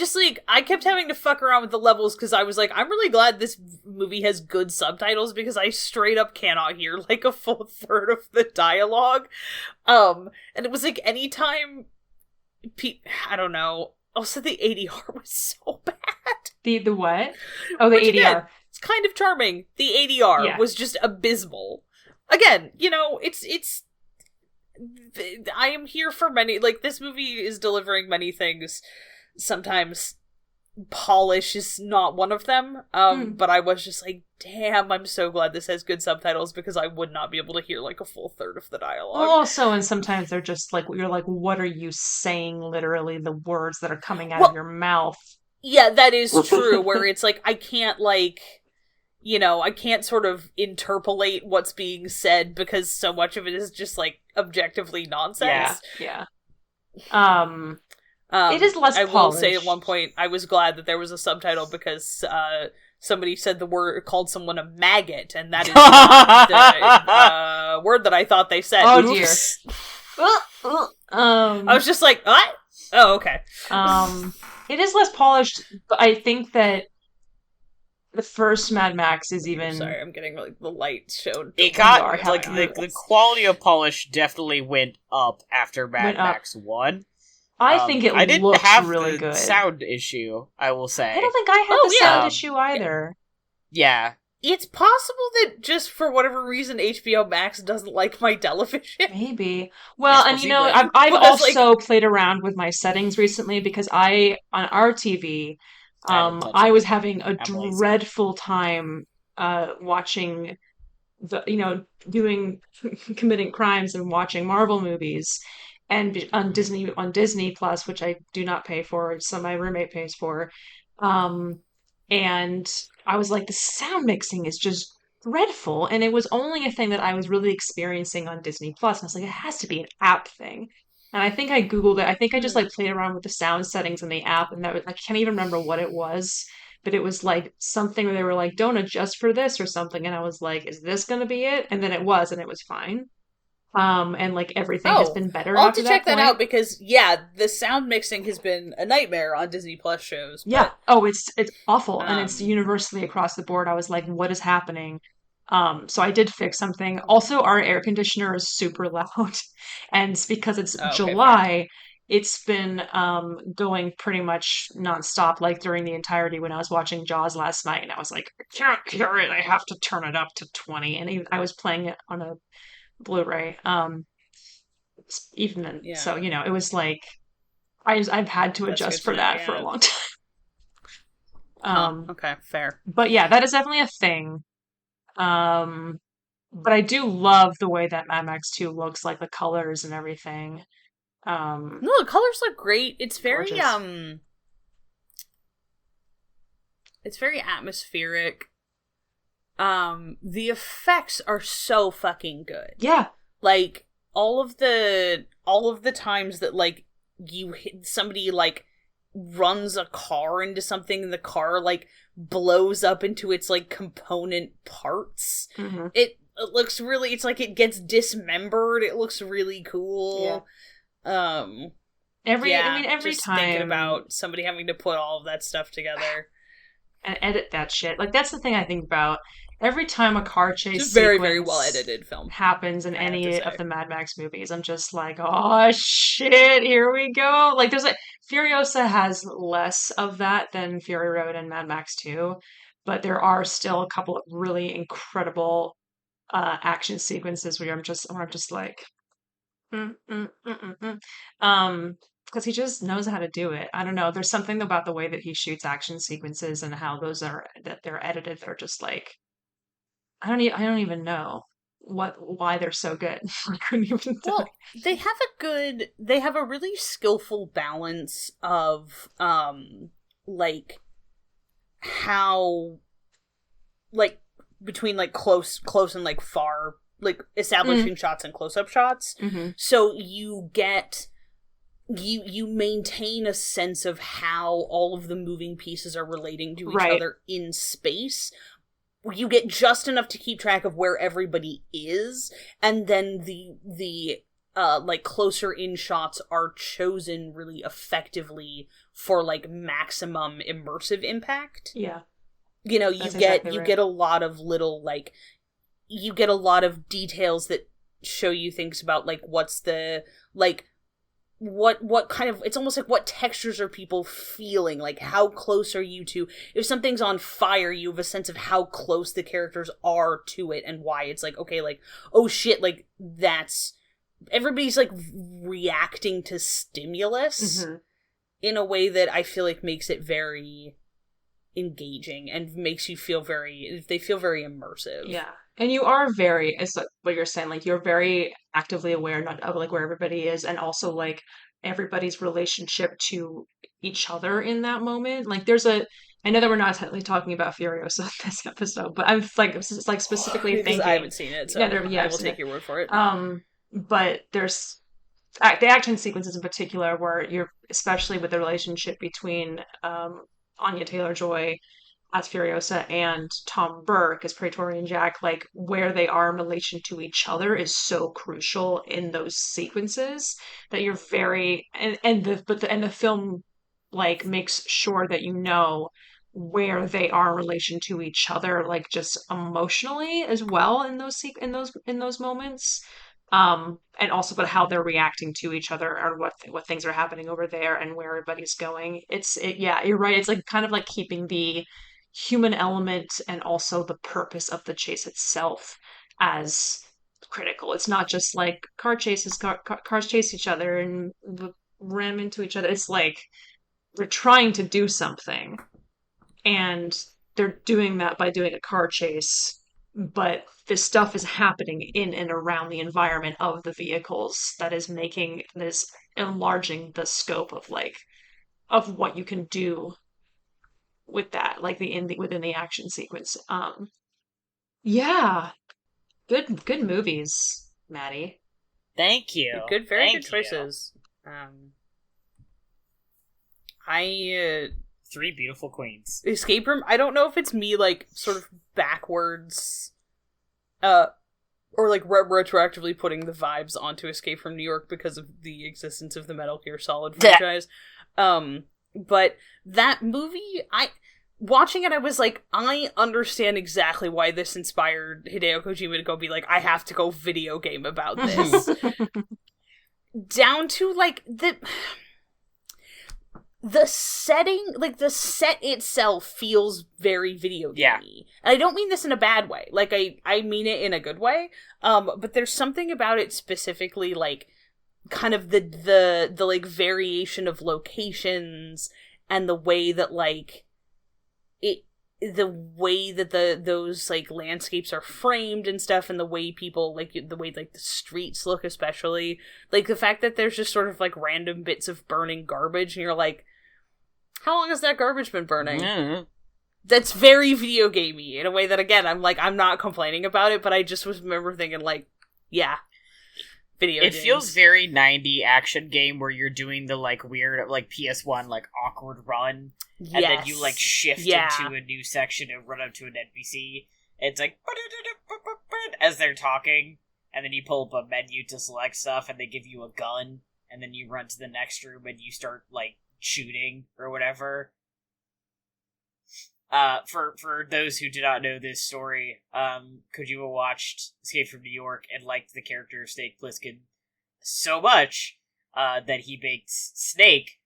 kept having to fuck around with the levels because I was like, I'm really glad this movie has good subtitles because I straight up cannot hear like a full third of the dialogue. And it was like anytime I don't know. Also, the ADR was so bad. the what? Oh, the Which, ADR. again, it's kind of charming. The ADR was just abysmal. Again, it's I am here for many, like, this movie is delivering many things. Sometimes polish is not one of them, but I was just like, damn, I'm so glad this has good subtitles because I would not be able to hear, like, a full third of the dialogue. Also, and sometimes they're just like, you're like, what are you saying, literally, the words that are coming out of your mouth? Yeah, that is true, where it's like, I can't, like... I can't sort of interpolate what's being said because so much of it is just, like, objectively nonsense. Yeah. It is less polished. I will say at one point, I was glad that there was a subtitle because somebody said called someone a maggot, and that is the word that I thought they said. Oh, dear. I was just like, what? Oh, okay. It is less polished, but I think that the first Mad Max is even... Sorry, I'm getting like the light shown. It got, like, the quality of polish definitely went up after Mad Max 1. I think it I didn't looks have really the good. Sound issue, I will say. I don't think I had the sound issue either. Yeah. It's possible that just for whatever reason HBO Max doesn't like my television. Maybe. Well, and I've also played around with my settings recently because on our TV... I was having a dreadful time watching committing crimes and watching Marvel movies, and on Disney Plus, which I do not pay for, so my roommate pays for. And I was like, the sound mixing is just dreadful, and it was only a thing that I was really experiencing on Disney Plus. And I was like, it has to be an app thing. And I think I Googled it. I think I just like played around with the sound settings in the app, and I can't even remember what it was, but it was like something where they were like, don't adjust for this or something. And I was like, is this going to be it? And then it was, and it was fine. And like everything has been better. I'll have to check that out because the sound mixing has been a nightmare on Disney Plus shows. Yeah. Oh, it's awful, and it's universally across the board. I was like, what is happening? So I did fix something. Also, our air conditioner is super loud, and because it's July, it's been going pretty much nonstop, like during the entirety when I was watching Jaws last night, and I was like, I can't hear it. I have to turn it up to 20, and I was playing it on a Blu-ray. Even then, so it was like I've had to adjust for that for a long time. Okay, fair. But yeah, that is definitely a thing. But I do love the way that Mad Max 2 looks, like the colors and everything. No, the colors look great. It's very gorgeous. It's very atmospheric. The effects are so fucking good. Yeah. Like all of the times that like somebody like runs a car into something and the car like blows up into its like component parts. Mm-hmm. It looks really, it's like it gets dismembered. It looks really cool. Yeah. Every just time thinking about somebody having to put all of that stuff together. and edit that shit. Like, that's the thing I think about. Every time a car chase It's a very, very sequence well edited film happens in I have to any say. of the Mad Max movies, I'm just like, oh shit, here we go. Like, there's like Furiosa has less of that than Fury Road and Mad Max 2, but there are still a couple of really incredible action sequences where I'm just like, mm, mm, mm, mm, mm. Because he just knows how to do it. I don't know. There's something about the way that he shoots action sequences and how that they're edited. They're just like, I don't even know why they're so good. I couldn't even tell. Well, they have a really skillful balance of like how, like, between like close and like far, like establishing shots and close-up shots. Mm-hmm. So you get you maintain a sense of how all of the moving pieces are relating to each other in space. You get just enough to keep track of where everybody is, and then the like closer in shots are chosen really effectively for like maximum immersive impact. Yeah. You know, That's exactly right. get a lot of little, like, you get a lot of details that show you things about like what's the, like, what kind of, it's almost like what textures are people feeling, like how close are you to, if something's on fire, you have a sense of how close the characters are to it and why it's like, okay, like, oh shit, like that's, everybody's like reacting to stimulus in a way that I feel like makes it very engaging and makes you feel they feel very immersive. Yeah. And you are very, it's like what you're saying, like you're very actively aware not of like where everybody is, and also like everybody's relationship to each other in that moment. Like I know that we're not technically talking about Furiosa in this episode, but I'm like, it's like specifically because thinking. I haven't seen it, so I will take your word for it. But there's the action sequences in particular where you're, especially with the relationship between Anya Taylor-Joy as Furiosa and Tom Burke as Praetorian Jack, like where they are in relation to each other is so crucial in those sequences that you're very, and the film like makes sure that you know where they are in relation to each other, like just emotionally as well in in those moments. And also but how they're reacting to each other, or what things are happening over there and where everybody's going. Yeah, you're right. It's like kind of like keeping the human element and also the purpose of the chase itself as critical. It's not just like cars chase each other and ram into each other. It's like they're trying to do something, and they're doing that by doing a car chase, but this stuff is happening in and around the environment of the vehicles that is enlarging the scope of like of what you can do with that, like within the action sequence. Yeah, good movies, Matty. Thank you. Very good choices. Three beautiful queens. Escape Room, I don't know if it's me like sort of backwards or like retroactively putting the vibes onto Escape from New York because of the existence of the Metal Gear Solid franchise. But that movie, watching it, I was like, I understand exactly why this inspired Hideo Kojima to go be like, I have to go video game about this. Down to like the setting, like the set itself feels very video gamey. Yeah. And I don't mean this in a bad way. Like I mean it in a good way. But there's something about it specifically, like kind of the like variation of locations and the way that like the way that those like landscapes are framed and stuff, and the way people like the way like the streets look, especially like the fact that there's just sort of like random bits of burning garbage and you're like, how long has that garbage been burning? Mm-hmm. That's very video gamey in a way that, again, I'm like, I'm not complaining about it, but I just remember thinking like, yeah, video games. It feels very 90 action game where you're doing the like weird like PS1 like awkward run, yes. and then you like shift into a new section and run up to an NPC. It's like as they're talking, and then you pull up a menu to select stuff, and they give you a gun, and then you run to the next room and you start like shooting or whatever. For those who do not know this story, Kojima watched Escape from New York and liked the character of Snake Plissken so much that he baked Snake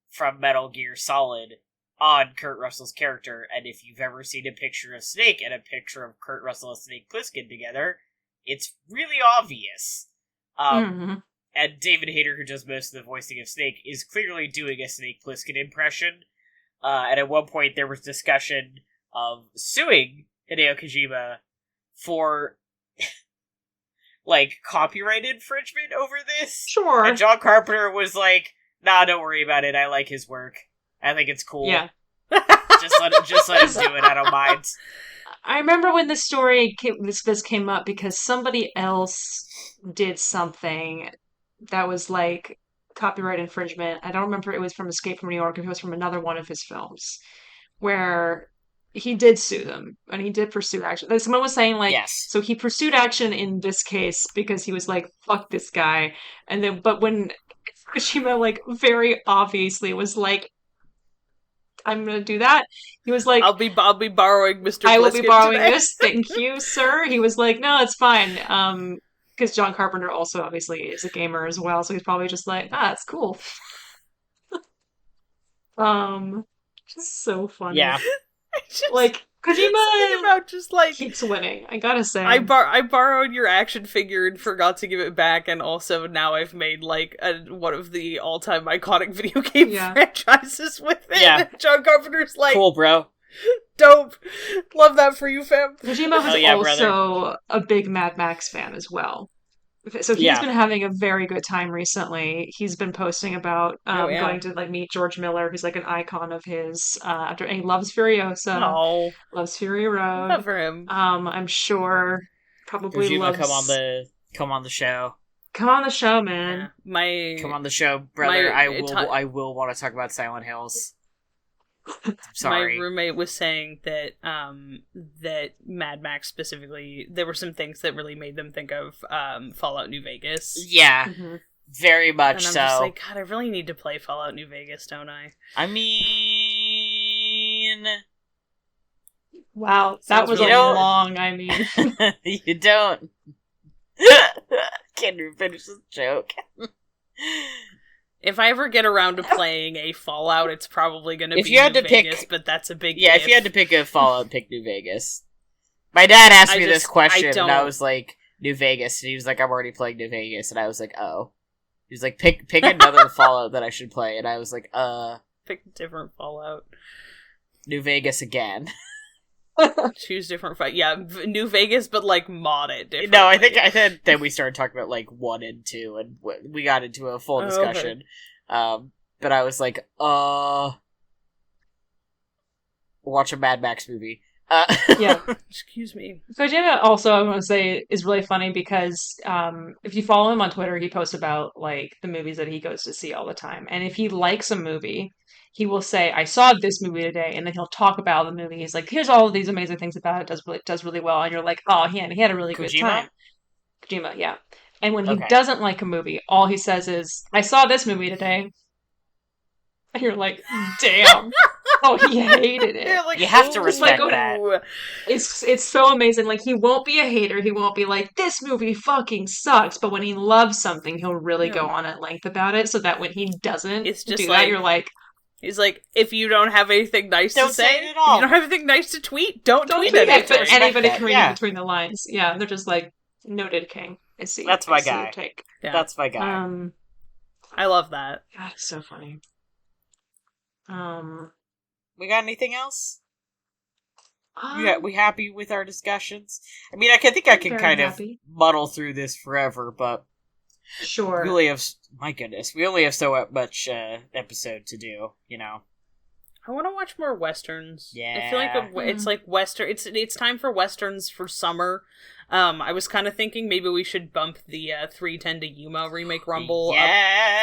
from Metal Gear Solid on Kurt Russell's character. And if you've ever seen a picture of Snake and a picture of Kurt Russell and Snake Plissken together, it's really obvious. And David Hayter, who does most of the voicing of Snake, is clearly doing a Snake Plissken impression. And at one point there was discussion of suing Hideo Kojima for, like, copyright infringement over this. Sure. And John Carpenter was like, nah, don't worry about it, I like his work. I think it's cool. Yeah. just let him do it, I don't mind. I remember when this story this came up because somebody else did something that was like copyright infringement. I don't remember if it was from Escape from New York, if it was from another one of his films, where he did sue them and he did pursue action. Like, someone was saying, like, Yes. so he pursued action in this case because he was like, fuck this guy. And then, but when Kojima, like, very obviously was like, I'm gonna do that, he was like, I'll be borrowing Mr. I will be Pliskin borrowing today. this, thank you, sir. He was like, no, it's fine. Because John Carpenter also obviously is a gamer as well, so he's probably just like, it's cool. Just so funny. Yeah. Like, Kojima about just like keeps winning, I gotta say. I borrowed your action figure and forgot to give it back, and also now I've made like one of the all-time iconic video game franchises with it. Yeah. John Carpenter's like, Cool, bro. dope. Love that for you, fam. Kojima was brother. also a big Mad Max fan as well. So he's been having a very good time recently. He's been posting about going to like meet George Miller, who's like an icon of his. And he loves Furiosa, loves Fury Road. Love for him. I'm sure probably Kojima, loves. come on the show. Come on the show, man. Yeah. Come on the show, brother. I will want to talk about Silent Hills. Sorry. My roommate was saying that that Mad Max specifically, there were some things that really made them think of Fallout New Vegas. Yeah, very much and I'm so. just like, God, I really need to play Fallout New Vegas, don't I? I mean, wow, that was really long. I mean, you don't. Can't even finish this joke. If I ever get around to playing a Fallout, it's probably going to be New Vegas, but that's a big if you had to pick a Fallout, pick New Vegas. My dad asked me this question, and I was like, New Vegas, and he was like, I'm already playing New Vegas, and I was like, oh. He was like, pick another Fallout that I should play, and I was like, pick a different Fallout. New Vegas again. Choose different New Vegas, but like mod it differently. No, I think then we started talking about like 1 and 2, and we got into a full discussion. Okay. But I was like, watch a Mad Max movie. Yeah. Excuse me. Kojima also, I want to say, is really funny because if you follow him on Twitter, he posts about like the movies that he goes to see all the time. And if he likes a movie, he will say, I saw this movie today, and then he'll talk about the movie. He's like, here's all of these amazing things about it. Does really well. And you're like, oh, he had a really good time. Kojima, yeah. And when he doesn't like a movie, all he says is, I saw this movie today. And you're like, damn. Oh, he hated it. Like, you have to respect that. It's so amazing. Like, he won't be a hater. He won't be like, this movie fucking sucks. But when he loves something, he'll really go on at length about it, so that when he doesn't do that, you're like... He's like, if you don't have anything nice to say, it at all. If you don't have anything nice to tweet, don't tweet anything. anything. Anybody can read between the lines. Yeah, they're just like, noted king. I see. That's my guy. Yeah. That's my guy. I love that. God, it's so funny. We got anything else? We happy with our discussions? I mean, I think I can kind of muddle through this forever, but sure. We only have, my goodness, we only have so much episode to do, you know. I want to watch more westerns. Yeah, I feel like it's like western. It's time for westerns for summer. I was kind of thinking maybe we should bump the 310 to Yuma remake Rumble up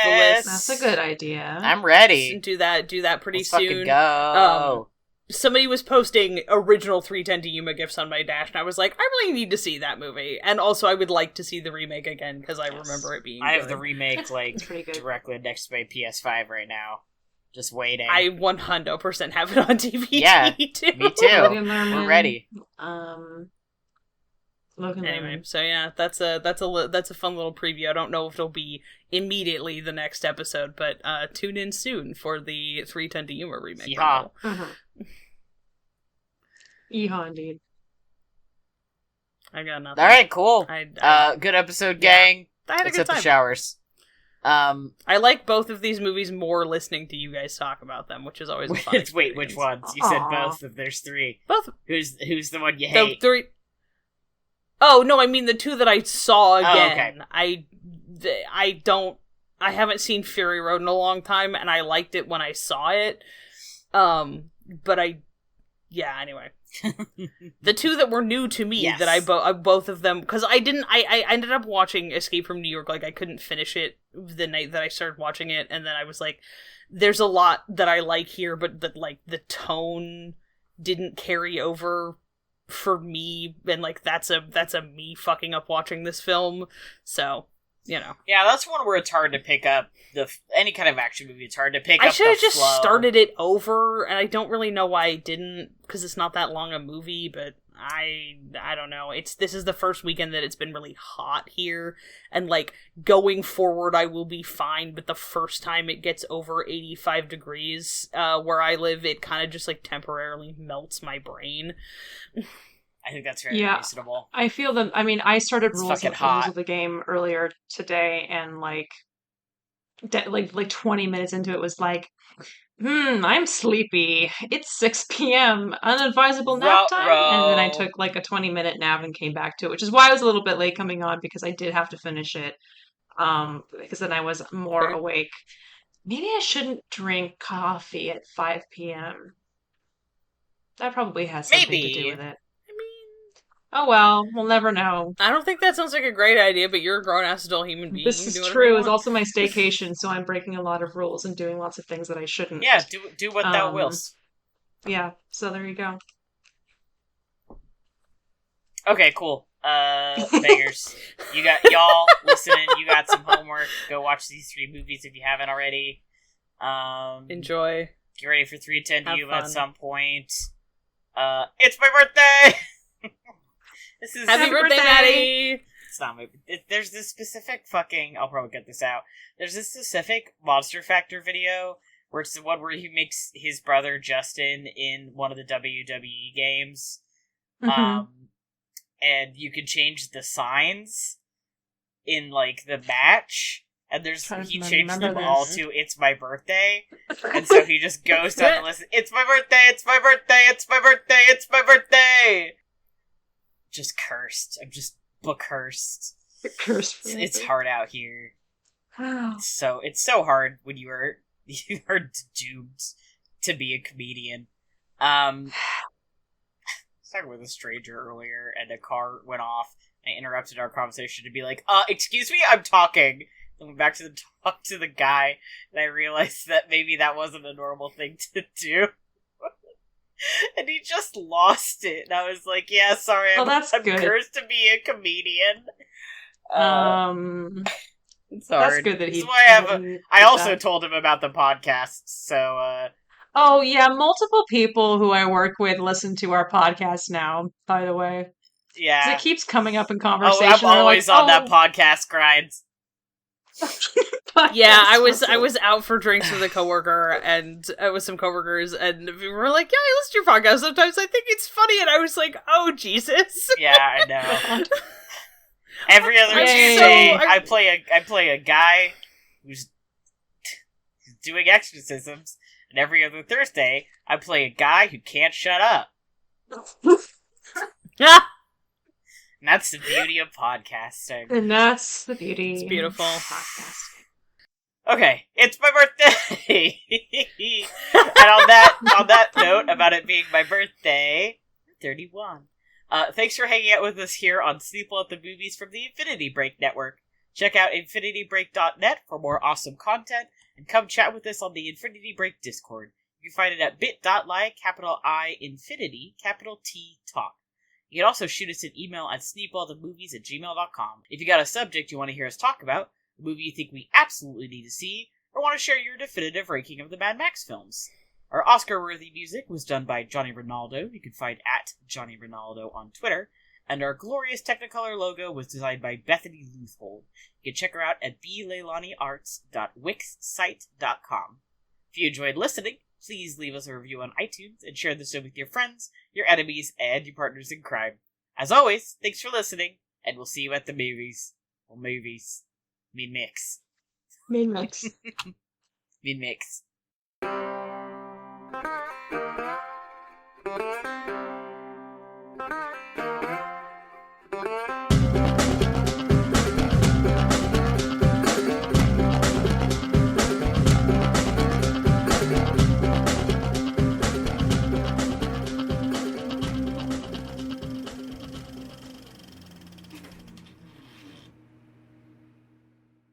the list. That's a good idea. I'm ready. Do that pretty Let's soon. Fucking go. Somebody was posting original 310 to Yuma gifs on my dash, and I was like, I really need to see that movie. And also, I would like to see the remake again, because I remember it being I good. have the remake, like, directly next to my PS5 right now. just waiting. I 100% have it on DVD. Yeah, too. Me too. Logan Lerman, We're ready. Logan Anyway, Lerman. so yeah, that's a fun little preview. I don't know if it'll be immediately the next episode, but tune in soon for the 310 to Humor remake. Yeah. Yeehaw, indeed. I got nothing. All right, cool. I Good episode, gang. I had a Except good time. the showers. I like both of these movies more listening to you guys talk about them, which is always a fun experience. Wait, which ones? You said both. If there's three, both. Who's the one you The hate? three. Oh no, I mean the two that I saw again. Okay. I haven't seen Fury Road in a long time, and I liked it when I saw it. But anyway. The two that were new to me, Yes. that I both of them, because I ended up watching Escape from New York, like I couldn't finish it the night that I started watching it, and then I was like, there's a lot that I like here, but the tone didn't carry over for me, and like that's a me fucking up watching this film, so Yeah, that's one where it's hard to pick up any kind of action movie. It's hard to pick up. I should have just flow. started it over, and I don't really know why I didn't, because it's not that long a movie, but I don't know. This is the first weekend that it's been really hot here, and like going forward I will be fine, but the first time it gets over 85 degrees where I live, it kind of just like temporarily melts my brain. I think that's very reasonable. I feel that. I mean, I started rules hot. of the game earlier today, and like 20 minutes into it was like, I'm sleepy. It's 6 p.m. Unadvisable nap time. And then I took like a 20-minute nap and came back to it, which is why I was a little bit late coming on, because I did have to finish it. Because then I was more awake. Maybe I shouldn't drink coffee at 5 p.m. That probably has something to do with it. Oh well, we'll never know. I don't think that sounds like a great idea, but you're a grown-ass adult human being. This is true. It's also my staycation, so I'm breaking a lot of rules and doing lots of things that I shouldn't. Yeah, do what thou wills. Yeah, so there you go. Okay, cool. Bangers. Y'all listening, you got some homework. Go watch these 3 movies if you haven't already. Enjoy. Get ready for 310 to you fun. at some point. It's my birthday! This is Happy birthday, Matty! It's not my... There's this specific fucking... I'll probably get this out. There's this specific Monster Factor video where it's the one where he makes his brother Justin in one of the WWE games. Mm-hmm. And you can change the signs in, like, the match. And he changed them all to "It's my birthday," and so he just goes down the list. It's my birthday! It's my birthday! It's my birthday! It's my birthday! Just cursed. I'm just book cursed. It's hard out here. Wow. It's so hard when you are doomed to be a comedian. I was talking with a stranger earlier, and a car went off. I interrupted our conversation to be like, excuse me, I'm talking. I went back to talk to the guy, and I realized that maybe that wasn't a normal thing to do. And he just lost it. And I was like, yeah, sorry, I'm good. cursed to be a comedian. It's hard. That's good that he... I also told him about the podcast, so... Oh, yeah, multiple people who I work with listen to our podcast now, by the way. Yeah. 'Cause it keeps coming up in conversation. I'm always on that podcast grind. Yeah, I was out for drinks with a coworker and with some coworkers, and we were like, "Yeah, I listen to your podcast sometimes. I think it's funny." And I was like, "Oh Jesus!" Yeah, I know. Every other Tuesday, I play a guy who's doing exorcisms, and every other Thursday, I play a guy who can't shut up. Yeah. And that's the beauty of podcasting. And that's the beauty. It's beautiful. Of podcasting. Okay, it's my birthday! And on that note, about it being my birthday, 31. Thanks for hanging out with us here on Sneople at the Movies from the Infinity Break Network. Check out infinitybreak.net for more awesome content, and come chat with us on the Infinity Break Discord. You can find it at bit.ly, capital I, Infinity, capital T, Talk. You can also shoot us an email at sneopleatthemovies@gmail.com. If you got a subject you want to hear us talk about, a movie you think we absolutely need to see, or want to share your definitive ranking of the Mad Max films. Our Oscar-worthy music was done by Johnny Ronaldo, you can find at Johnny Ronaldo on Twitter, and our glorious Technicolor logo was designed by Bethany Luthold. You can check her out at bleilaniarts.wixsite.com. If you enjoyed listening, please leave us a review on iTunes and share the show with your friends, your enemies, and your partners in crime. As always, thanks for listening, and we'll see you at the movies. Well, movies. Mean mix. Main mix. Mean mix.